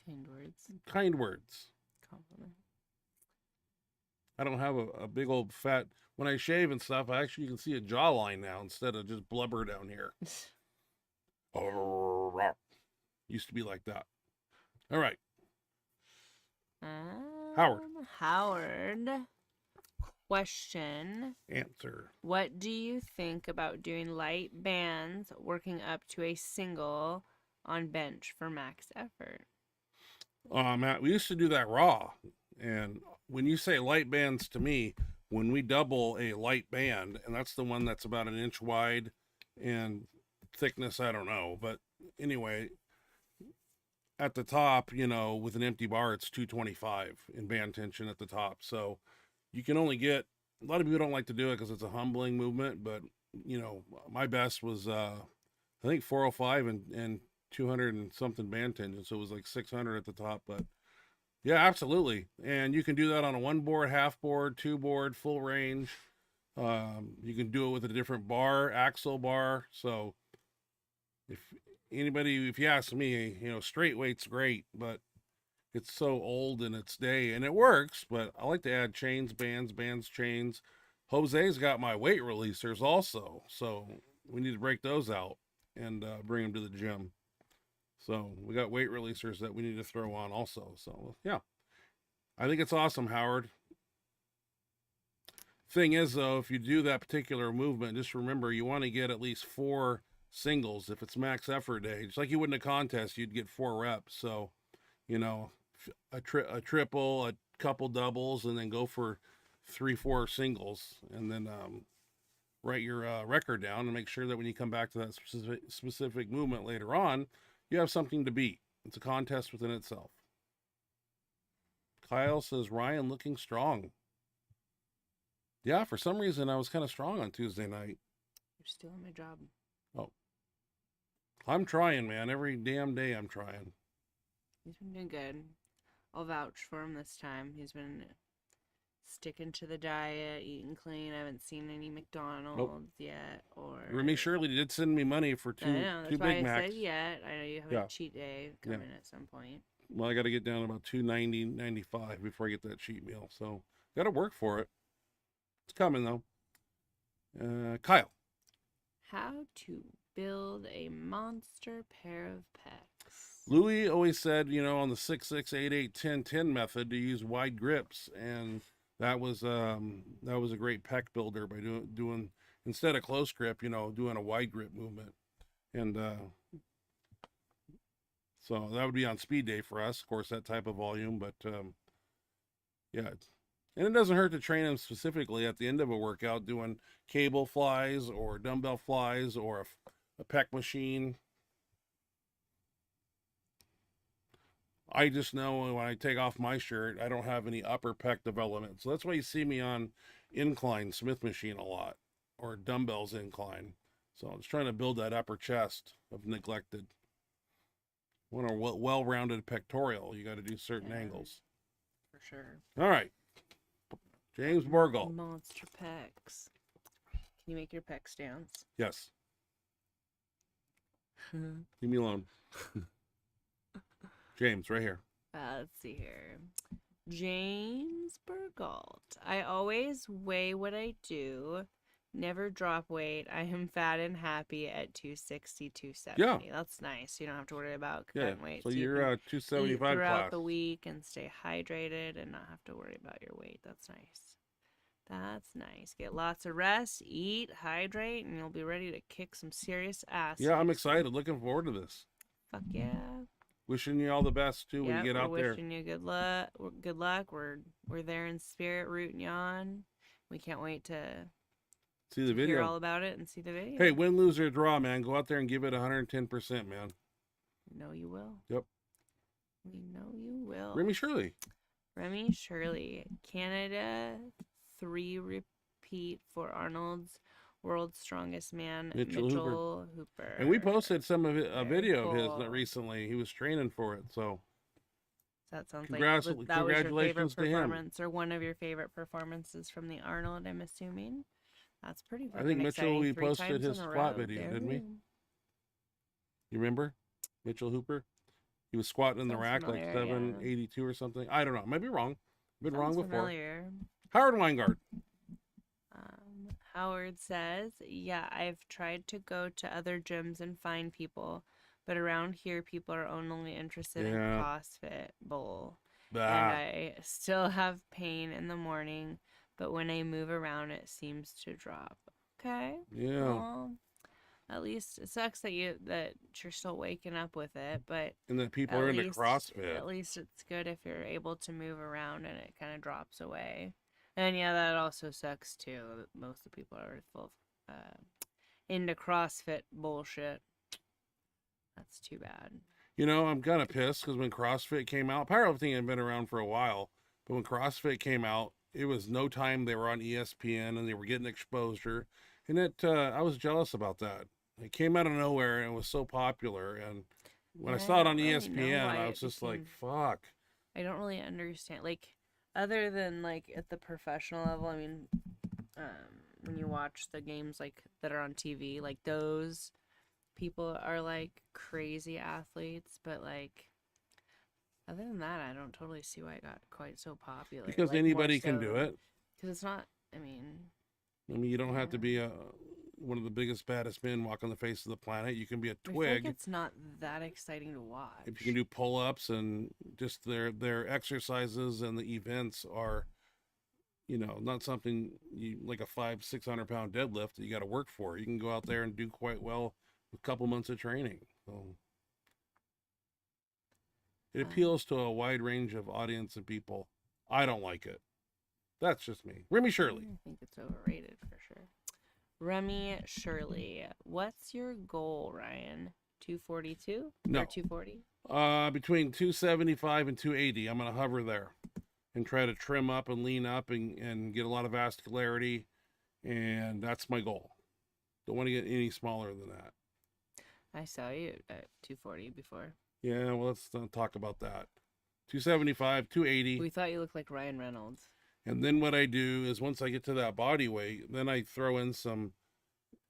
kind words. Kind words. Compliment. I don't have a big old fat. When I shave and stuff, I actually can see a jawline now instead of just blubber down here. Used to be like that. All right. Howard. Question. Answer. What do you think about doing light bands working up to a single on bench for max effort? Matt, we used to do that raw. And when you say light bands to me, when we double a light band, and that's the one that's about 1 inch wide and thickness, I don't know. But anyway, at the top, with an empty bar, it's 225 in band tension at the top. So you can only get, a lot of people don't like to do it because it's a humbling movement, but my best was, I think 405 and 200 and something band tension. So it was like 600 at the top, but yeah, absolutely. And you can do that on a 1 board, half board, 2 board, full range. You can do it with a different bar, axle bar. So if you ask me, straight weight's great, but it's so old in its day, and it works, but I like to add chains, bands, chains. Jose's got my weight releasers also, so we need to break those out and bring them to the gym. So we got weight releasers that we need to throw on also. So yeah, I think it's awesome, Howard. Thing is though, if you do that particular movement, just remember you want to get at least 4 singles. If it's max effort day, just like you would in a contest, you'd get 4 reps. So, a triple, a couple doubles, and then go for 3-4 singles, and then write your record down and make sure that when you come back to that specific movement later on, you have something to beat. It's a contest within itself. Kyle says, Ryan looking strong. Yeah, for some reason I was kind of strong on Tuesday night. You're still on my job. Oh. I'm trying, man. Every damn day I'm trying. He's been doing good. I'll vouch for him this time. He's been sticking to the diet, eating clean. I haven't seen any McDonald's yet. Or Remy Shirley did send me money for two Big Macs. I said yet. I know you have a cheat day coming at some point. Well, I got to get down to about $2.90, $2.95 before I get that cheat meal. So got to work for it. It's coming though. Kyle. How to build a monster pair of pecs. Louis always said, on the 6, 8, 8, 10, 10 method to use wide grips, and that was a great pec builder by doing instead of close grip, doing a wide grip movement, and so that would be on speed day for us, of course, that type of volume, but yeah. And it doesn't hurt to train them specifically at the end of a workout doing cable flies or dumbbell flies or a pec machine. I just know when I take off my shirt, I don't have any upper pec development. So that's why you see me on incline Smith machine a lot or dumbbells incline. So I'm just trying to build that upper chest of neglected. Want a well-rounded pectoral, you got to do certain angles. For sure. All right. James Borgall. Monster pecs. Can you make your pecs dance? Yes. Leave me alone. James, right here. Let's see here. James Burgault. I always weigh what I do. Never drop weight. I am fat and happy at 260, 270. Yeah. That's nice. You don't have to worry about Yeah. cutting weight. So You you're can eat 275 throughout class. the week and stay hydrated and not have to worry about your weight. That's nice. That's nice. Get lots of rest, eat, hydrate, and you'll be ready to kick some serious ass. Yeah, I'm next week. excited. Looking forward to this. Fuck yeah. Wishing you all the best too when you get we're out there. wishing you good luck. Good luck. We're there in spirit, rooting you on. We can't wait to See the video. hear all about it and see the video. Hey, win, lose, or draw, man. Go out there and give it 110%, man. We know you will. Yep. We know you will. Remy Shirley. Remy Shirley. Canada 3 repeat for Arnold's World's Strongest Man, Mitchell Hooper. And we posted some of a video of cool. his recently. He was training for it, so That sounds Congrats- like that was your favorite congratulations to him. performance, or one of your favorite performances from the Arnold, I'm assuming. That's pretty I think freaking Mitchell, exciting. we 3 posted times in his a squat row. video, didn't we? Damn. You remember Mitchell Hooper? He was squatting in the Sounds rack familiar, like 782 or something. I don't know. I might be wrong. I've been wrong Sounds before. familiar. Howard Weingart. Howard says, yeah, I've tried to go to other gyms and find people, but around here people are only interested in Yeah. CrossFit Bowl. And Bah. I still have pain in the morning, but when I move around it seems to drop. Okay. Yeah. Well, at least it sucks that you're still waking up with it, but And that people at are into least- CrossFit. At least it's good if you're able to move around and it kind of drops away. And yeah, that also sucks too. Most of the people are full of, into CrossFit bullshit. That's too bad. You know, I'm kind of pissed because when CrossFit came out, powerlifting had been around for a while, but when CrossFit came out, it was no time they were on ESPN and they were getting exposure. And I was jealous about that. It came out of nowhere and was so popular. And when I Yeah, saw it I on don't really know ESPN, why I it was just like, became- fuck. I don't really understand. Like, other than like at the professional level, I mean, when you watch the games like that are on TV, like those people are like crazy athletes, but like other than that, I don't totally see why it got quite so popular. Because like, more anybody can so do than- it. Because it's not. I mean, You don't have to Yeah. be one of the biggest, baddest men walking the face of the planet. You can be a I feel twig. like it's not that exciting to watch. If you can do pull-ups and just their exercises and the events are, not something you like a 500-600 pound deadlift that you got to work for. You can go out there and do quite well with a couple months of training. So it appeals to a wide range of audience and people. I don't like it. That's just me. Remy Shirley. I think it's overrated for sure. Remy Shirley, what's your goal, Ryan? 242 No. or 240? Between 275 and 280, I'm going to hover there and try to trim up and lean up and get a lot of vascularity. And that's my goal. Don't want to get any smaller than that. I saw you at 240 before. Yeah, well, let's not talk about that. 275, 280. We thought you looked like Ryan Reynolds. And then what I do is once I get to that body weight, then I throw in some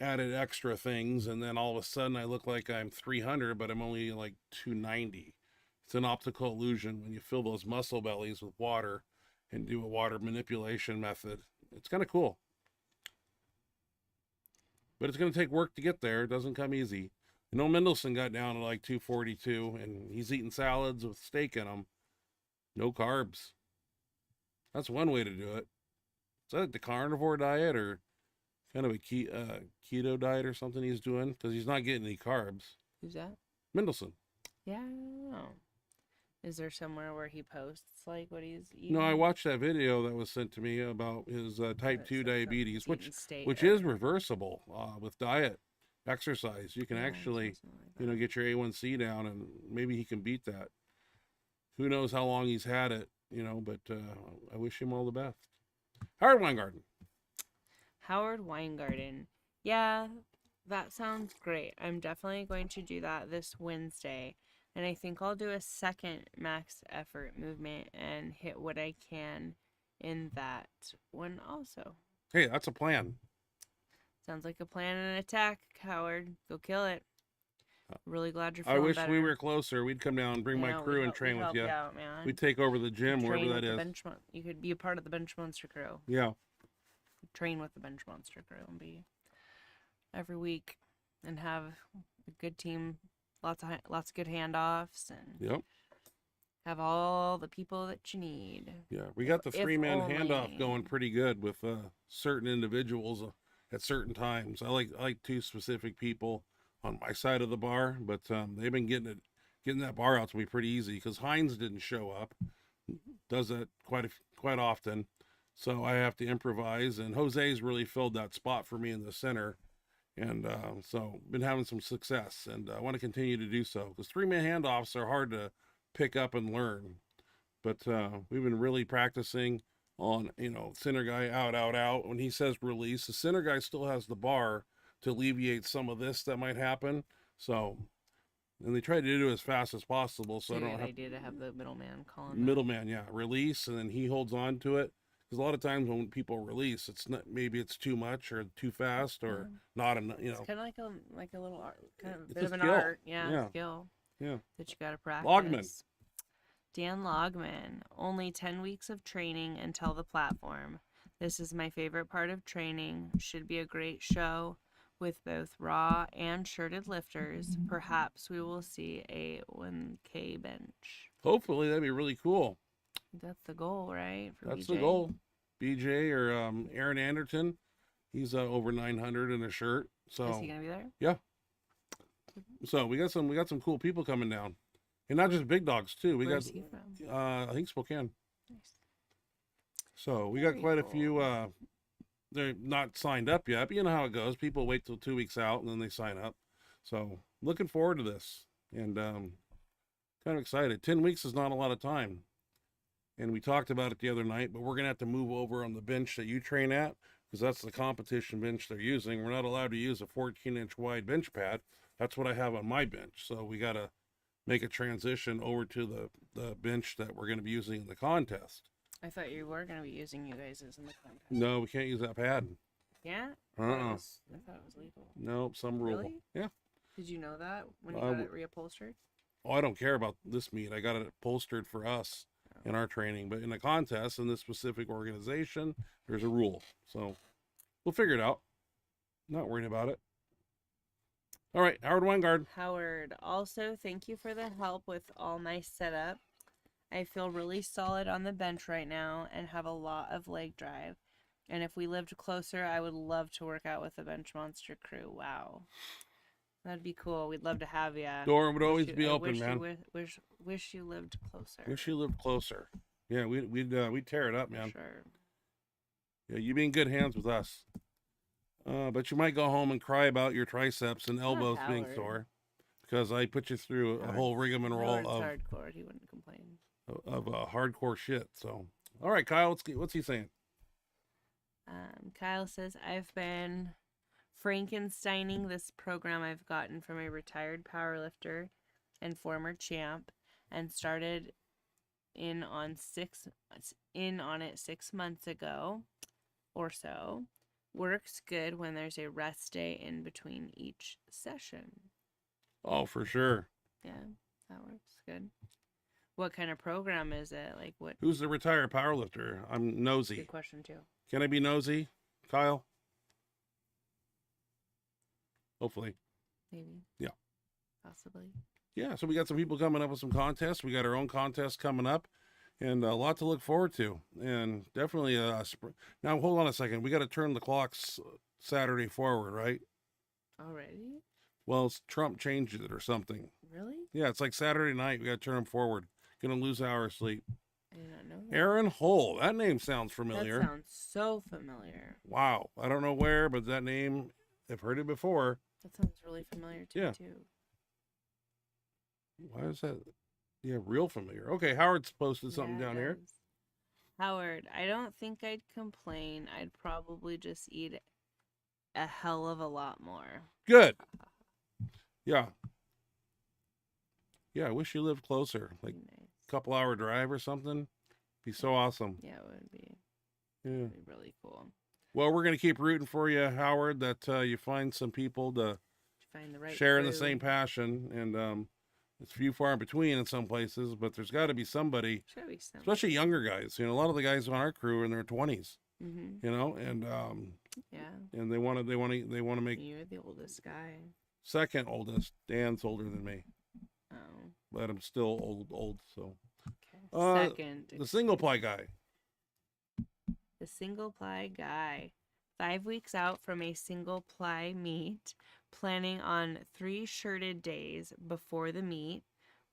added extra things. And then all of a sudden I look like I'm 300, but I'm only like 290. It's an optical illusion when you fill those muscle bellies with water and do a water manipulation method. It's kind of cool. But it's going to take work to get there. It doesn't come easy. You know, Mendelsohn got down to like 242 and he's eating salads with steak in them. No carbs. That's one way to do it. Is that the carnivore diet or kind of a keto diet or something he's doing? Because he's not getting any carbs. Who's that? Mendelsohn. Yeah, I don't know. Is there somewhere where he posts like what he's eating? No, I watched that video that was sent to me about his type 2 diabetes, which is reversible with diet, exercise. You can actually, get your A1C down and maybe he can beat that. Who knows how long he's had it, but I wish him all the best. Howard Weingarten. Howard Weingarten. Yeah, that sounds great. I'm definitely going to do that this Wednesday. And I think I'll do a second max effort movement and hit what I can in that one also. Hey, that's a plan. Sounds like a plan and an attack, Howard. Go kill it. Really glad you're I feeling wish better. we were closer. We'd come down and bring I my know, crew and train we'd with help you. out, man. We'd take over the gym, wherever that is. You could be a part of the Benchmonster crew. Yeah. Train with the Benchmonster crew and be every week and have a good team, lots of good handoffs, and Yep. have all the people that you need. Yeah, we got the If 3-man only. handoff going pretty good with certain individuals at certain times. I like 2 specific people on my side of the bar, but they've been getting that bar out to me pretty easy because Hines didn't show up. Does that quite often, so I have to improvise. And Jose's really filled that spot for me in the center, and so been having some success, and I want to continue to do so because 3-man handoffs are hard to pick up and learn. But we've been really practicing on, center guy out. When he says release, the center guy still has the bar to alleviate some of this that might happen. So, and they try to do it as fast as possible. So I don't have idea to have the middleman calling. Middleman, yeah, release, and then he holds on to it. Because a lot of times when people release, it's not, maybe it's too much or too fast or not enough. It's kind of like a little art, kind of a It's bit a of an skill. art, skill. Yeah. That you got to practice. Logman. Dan Logman. Only 10 weeks of training until the platform. This is my favorite part of training. Should be a great show with both raw and shirted lifters. Perhaps we will see a 1K bench. Hopefully, that'd be really cool. That's the goal, right? That's the goal. BJ or Aaron Anderton, he's over 900 in a shirt. So is he gonna be there? Yeah. So we got some cool people coming down, and not just big dogs too. Where's he from? I think Spokane. Nice. So we got quite a few. They're not signed up yet, but you know how it goes. People wait till 2 weeks out and then they sign up. So looking forward to this, and kind of excited. 10 weeks is not a lot of time, and we talked about it the other night. But we're gonna have to move over on the bench that you train at because that's the competition bench they're using. We're not allowed to use a 14-inch wide bench pad. That's what I have on my bench. So we got to make a transition over to the bench that we're going to be using in the contest. I thought you were going to be using you guys' in the contest. No, we can't use that pad. Yeah? I thought it was legal. Nope, some rule. Really? Yeah. Did you know that when you got it reupholstered? Oh, I don't care about this meet. I got it upholstered for us in our training. But in the contest, in this specific organization, there's a rule. So we'll figure it out. Not worried about it. All right, Howard Weingard. Howard, also thank you for the help with all my setup. I feel really solid on the bench right now and have a lot of leg drive. And if we lived closer, I would love to work out with the Benchmonster crew. Wow. That'd be cool. We'd love to have you. Door would always be open, man. Wish you lived closer. Wish you lived closer. Yeah, we'd tear it up, man. For sure. Yeah, you'd be in good hands with us. But you might go home and cry about your triceps and elbows being sore because I put you through a whole rigmarole of hardcore. He wouldn't complain of hardcore shit. So, all right, Kyle, what's he saying? Kyle says I've been Frankensteining this program I've gotten from a retired powerlifter and former champ, and started in on it 6 months ago or so. Works good when there's a rest day in between each session. Oh, for sure. Yeah, that works good. What kind of program is it? Like what? Who's the retired powerlifter? I'm nosy. Good question too. Can I be nosy, Kyle? Hopefully. Maybe. Yeah. Possibly. Yeah, so we got some people coming up with some contests. We got our own contest coming up. And a lot to look forward to, and definitely now hold on a second. We got to turn the clocks Saturday forward, right? Already? Well, Trump changed it or something. Really? Yeah, it's like Saturday night. We got to turn them forward. Gonna lose an hour of sleep. I did not know that. Aaron Hull. That name sounds familiar. That sounds so familiar. Wow. I don't know where, but that name, I've heard it before. That sounds really familiar to me too. Why is that? Yeah, real familiar. Okay, Howard's posted something down here. Howard, I don't think I'd complain. I'd probably just eat a hell of a lot more. Good. Yeah. Yeah, I wish you lived closer. Like a couple hour drive or something. Be so awesome. Yeah, it would be. Yeah. It'd be really cool. Well, we're going to keep rooting for you, Howard, that you find some people to find the right sharing the crew. same passion, and it's few far in between in some places, but there's got to be somebody, Should be something. especially younger guys. You know, a lot of the guys on our crew are in their 20s. Mm-hmm. You know, and Yeah. and they want to make You're the oldest guy. second oldest. Dan's older than me, Oh. but I'm still old. So Okay. Second. the single ply guy. The single ply guy. 5 weeks out from a single ply meet, planning on 3 shirted days before the meet,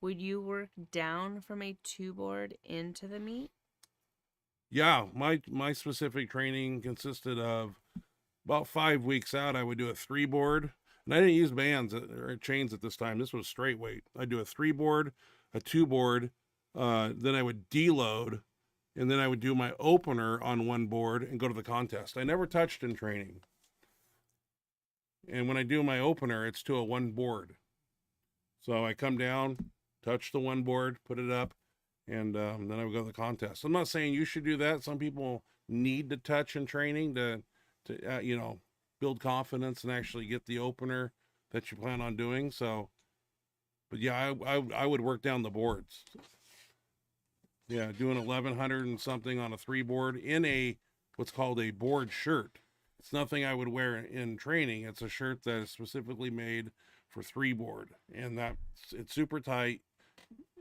would you work down from a 2-board into the meet? Yeah, my specific training consisted of about 5 weeks out. I would do a 3-board, and I didn't use bands or chains at this time. This was straight weight. I'd do a 3-board, a 2-board, then I would deload, and then I would do my opener on 1 board and go to the contest. I never touched in training. And when I do my opener, it's to a 1 board. So I come down, touch the 1 board, put it up, and then I would go to the contest. I'm not saying you should do that. Some people need to touch in training to you know, build confidence and actually get the opener that you plan on doing. So, but yeah, I would work down the boards. Yeah, doing 1100 and something on a 3-board in a what's called a board shirt. It's nothing I would wear in training. It's a shirt that is specifically made for 3-board, and it's super tight.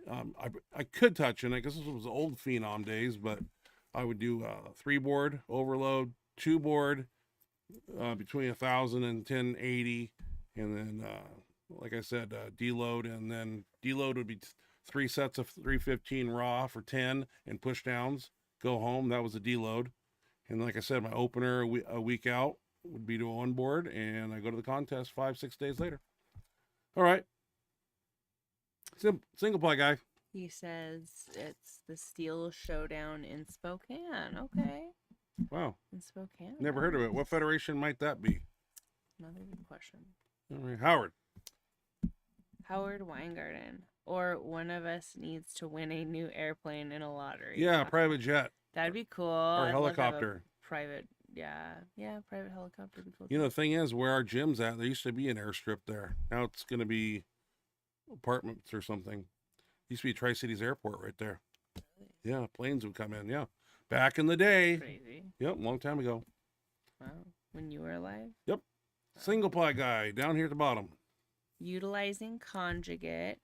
I could touch in it because this was old Phenom days, but I would do 3-board overload, 2-board between 1,000 and 1080, and then like I said, deload, and then deload would be 3 sets of 315 raw for 10 and push downs. Go home. That was a deload. And like I said, my opener a week out would be to a 1 board, and I go to the contest 5-6 days later. All right. Single ply guy. He says it's the Steel Showdown in Spokane. Okay. Wow. In Spokane. Never heard of it. What federation might that be? Another good question. All right. Howard. Howard Weingarten. Or one of us needs to win a new airplane in a lottery. Yeah, private jet. That'd be cool. Or I'd love to have a helicopter. Private, yeah, private helicopter would be cool. You know, the thing is, where our gym's at, there used to be an airstrip there. Now it's going to be apartments or something. Used to be Tri-Cities Airport right there. Really? Yeah, planes would come in. Yeah. Back in the day. Crazy. Yep, long time ago. Wow. When you were alive? Yep. Single ply guy down here at the bottom. Utilizing conjugate.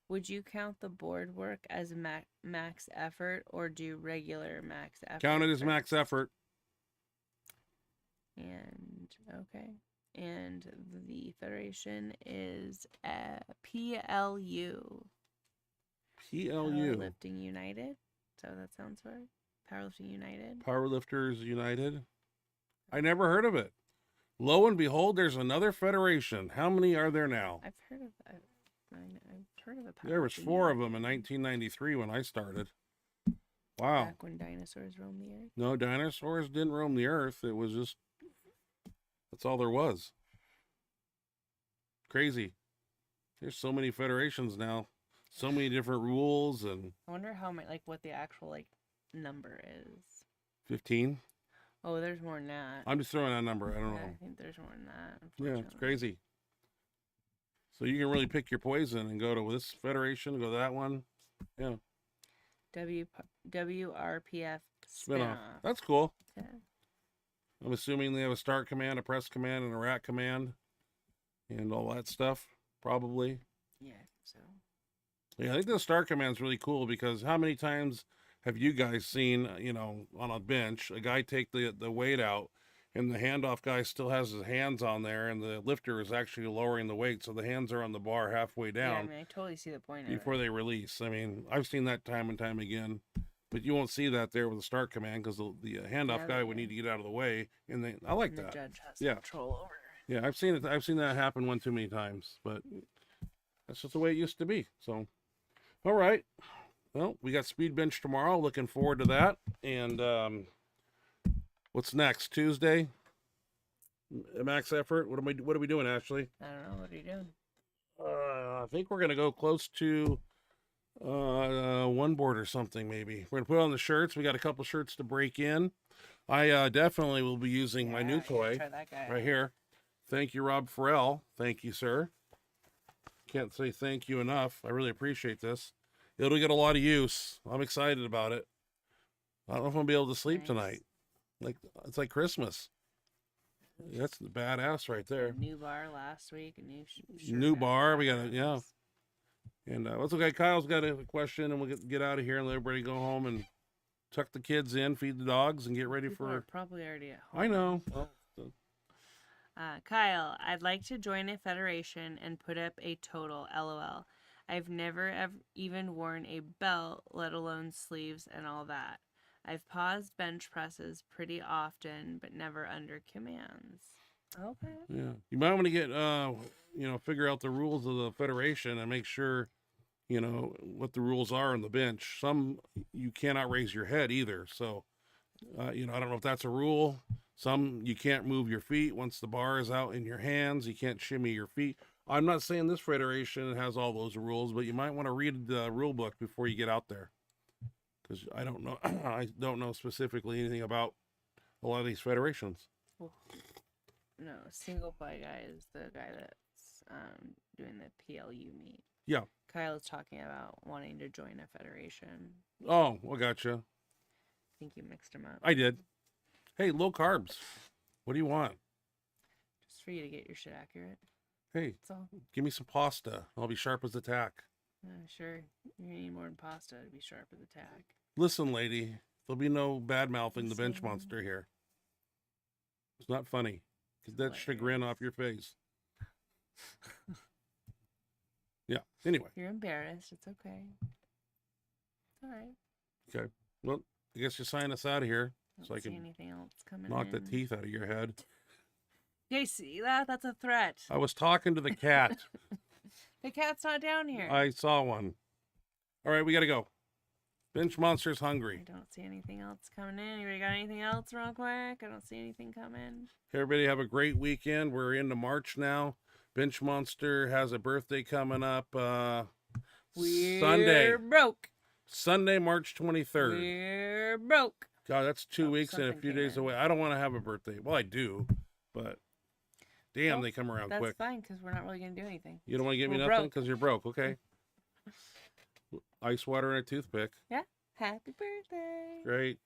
Would you count the board work as max effort or do regular max effort? Count it as for- max effort. And okay. And the federation is PLU. PLU. Powerlifting United. So that sounds right. Powerlifting United. Powerlifters United. I never heard of it. Lo and behold, there's another federation. How many are there now? I've heard of that. I've heard of a There was Powerlifting 4 of them United. in 1993 when I started. Wow. Back when dinosaurs roamed the earth. No, dinosaurs didn't roam the earth. It was just, that's all there was. Crazy. There's so many federations now. So many different rules, and I wonder how many, like, what the actual, like, number is. 15. Oh, there's more than that. I'm just throwing out a number. I don't Yeah, know. I think there's more than that. Yeah, it's Unfortunately. crazy. So you can really pick your poison and go to this federation, go to that one. Yeah. WRPF Spin off. spinoff. That's cool. Yeah. I'm assuming they have a start command, a press command, and a rack command, and all that stuff, probably. Yeah, I think so. Yeah, I think the start command is really cool because how many times have you guys seen, you know, on a bench, a guy take the weight out and the handoff guy still has his hands on there and the lifter is actually lowering the weight, so the hands are on the bar halfway Yeah, I down mean, I totally see the point of before it. they release. I mean, I've seen that time and time again, but you won't see that there with the start command because the handoff Yeah, guy would yeah. need to get out of the way, and I like And the that. judge has Yeah. control over. Yeah, I've seen it. I've seen that happen one too many times, but that's just the way it used to be. So, all right. Well, we got speed bench tomorrow. Looking forward to that. And what's next? Tuesday. Max effort. What are we doing, Ashley? I don't know. What are you doing? I think we're gonna go close to 1 board or something. Maybe we're gonna put on the shirts. We got a couple shirts to break in. I definitely will be using my new Yeah, I gotta toy try that guy. right here. Thank you, Rob Farrell. Thank you, sir. Can't say thank you enough. I really appreciate this. It'll get a lot of use. I'm excited about it. I don't know if I'm gonna be able to sleep Nice. tonight. Like it's like Christmas. That's the badass right there. New bar last week. A new New bar. We got it. Yeah. And that's okay. Kyle's got a question, and we'll get out of here and let everybody go home and tuck the kids in, feed the dogs, and get ready People are for. probably already at home. I know. Well, Kyle, I'd like to join a federation and put up a total. LOL. I've never even worn a belt, let alone sleeves and all that. I've paused bench presses pretty often, but never under commands. Okay. yeah. You might want to get, figure out the rules of the federation and make sure, what the rules are on the bench. Some you cannot raise your head either. So, I don't know if that's a rule. Some you can't move your feet once the bar is out in your hands. You can't shimmy your feet. I'm not saying this federation has all those rules, but you might want to read the rule book before you get out there. Because I don't know, I don't know specifically anything about a lot of these federations. Well, no, single ply guy is the guy that's doing the PLU meet. Yeah. Kyle is talking about wanting to join a federation. Oh, I gotcha. I think you mixed them up. I did. Hey, low carbs. What do you want? Just for you to get your shit accurate. Hey, That's all. give me some pasta. I'll be sharp as a tack. Sure. You're gonna need more than pasta to be sharp as a tack. Listen, lady, there'll be no bad mouthing the bench Listen. monster here. It's not funny. Get that Hilarious. chagrin off your face. Yeah. Anyway. You're embarrassed. It's okay. It's all right. Okay. Well, I guess you sign us out of here Don't so I see can anything else coming knock in. the teeth out of your head. You see that? That's a threat. I was talking to the cat. The cat's not down here. I saw one. All right, we got to go. Bench Monster's I hungry. don't see anything else coming in. Anybody got anything else real quick? I don't see anything coming. Everybody have a great weekend. We're into March now. Bench Monster has a birthday coming up We're broke. Sunday, March 23rd. We're broke. God, that's 2 weeks and a something few came days in. away. I don't want to have a birthday. Well, I do, but damn, Well, they come around That's quick. fine because we're not really going to do anything. You don't want to give me We're nothing broke. because you're broke, okay? Ice water and a toothpick. Yeah. Happy birthday. Great.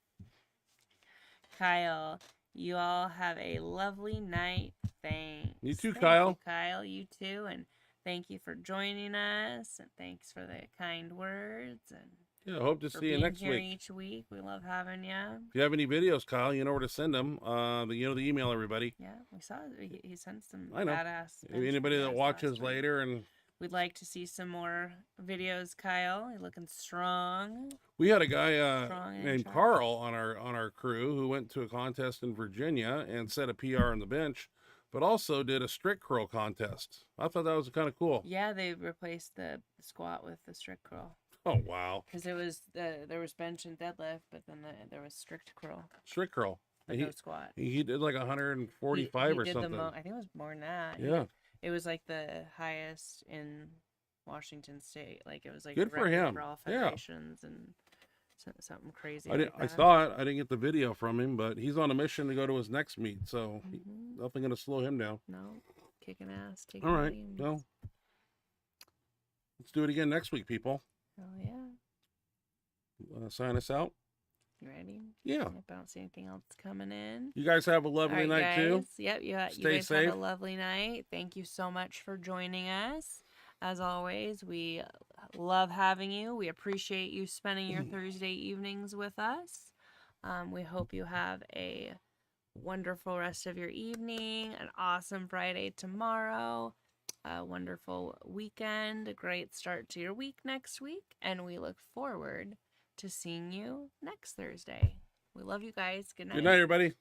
Kyle, you all have a lovely night. Thanks. You too, Thank Kyle. You, Kyle, you too. And thank you for joining us. And thanks for the kind words. And Yeah, I hope to for see you being next here week. each week. We love having you. If you have any videos, Kyle, you know where to send them. The email, everybody. Yeah, we saw it. He sent some I know. badass. bench Anybody videos that last watches week. later, and We'd like to see some more videos, Kyle. You're looking strong. we had a guy Strong and named sharp. Carl on our crew who went to a contest in Virginia and set a PR on the bench, but also did a strict curl contest. I thought that was kind of cool. Yeah, they replaced the squat with the strict curl. Oh wow, Because it was there was bench and deadlift, but then there was strict curl, strict curl. but He, no squat. he did like 145 He or did something. I think it was more than that. Yeah. It was like the highest in Washington State. Like it was like Good a for record him. for all Yeah. federations and something crazy. I like that. saw it. I didn't get the video from him, but he's on a mission to go to his next meet, so Mhm. nothing gonna slow him down. No, kicking ass, taking All right, names. well, let's do it again next week, people. Oh yeah. Sign us out. You ready? Yeah. Yep, I don't see anything else coming in. You guys have a lovely All right, night guys. too. Yep, you Stay guys safe. have a lovely night. Thank you so much for joining us. As always, we love having you. We appreciate you spending your Thursday evenings with us. We hope you have a wonderful rest of your evening, an awesome Friday tomorrow, a wonderful weekend, a great start to your week next week, and we look forward to seeing you next Thursday. We love you guys. Good night. Good night, everybody.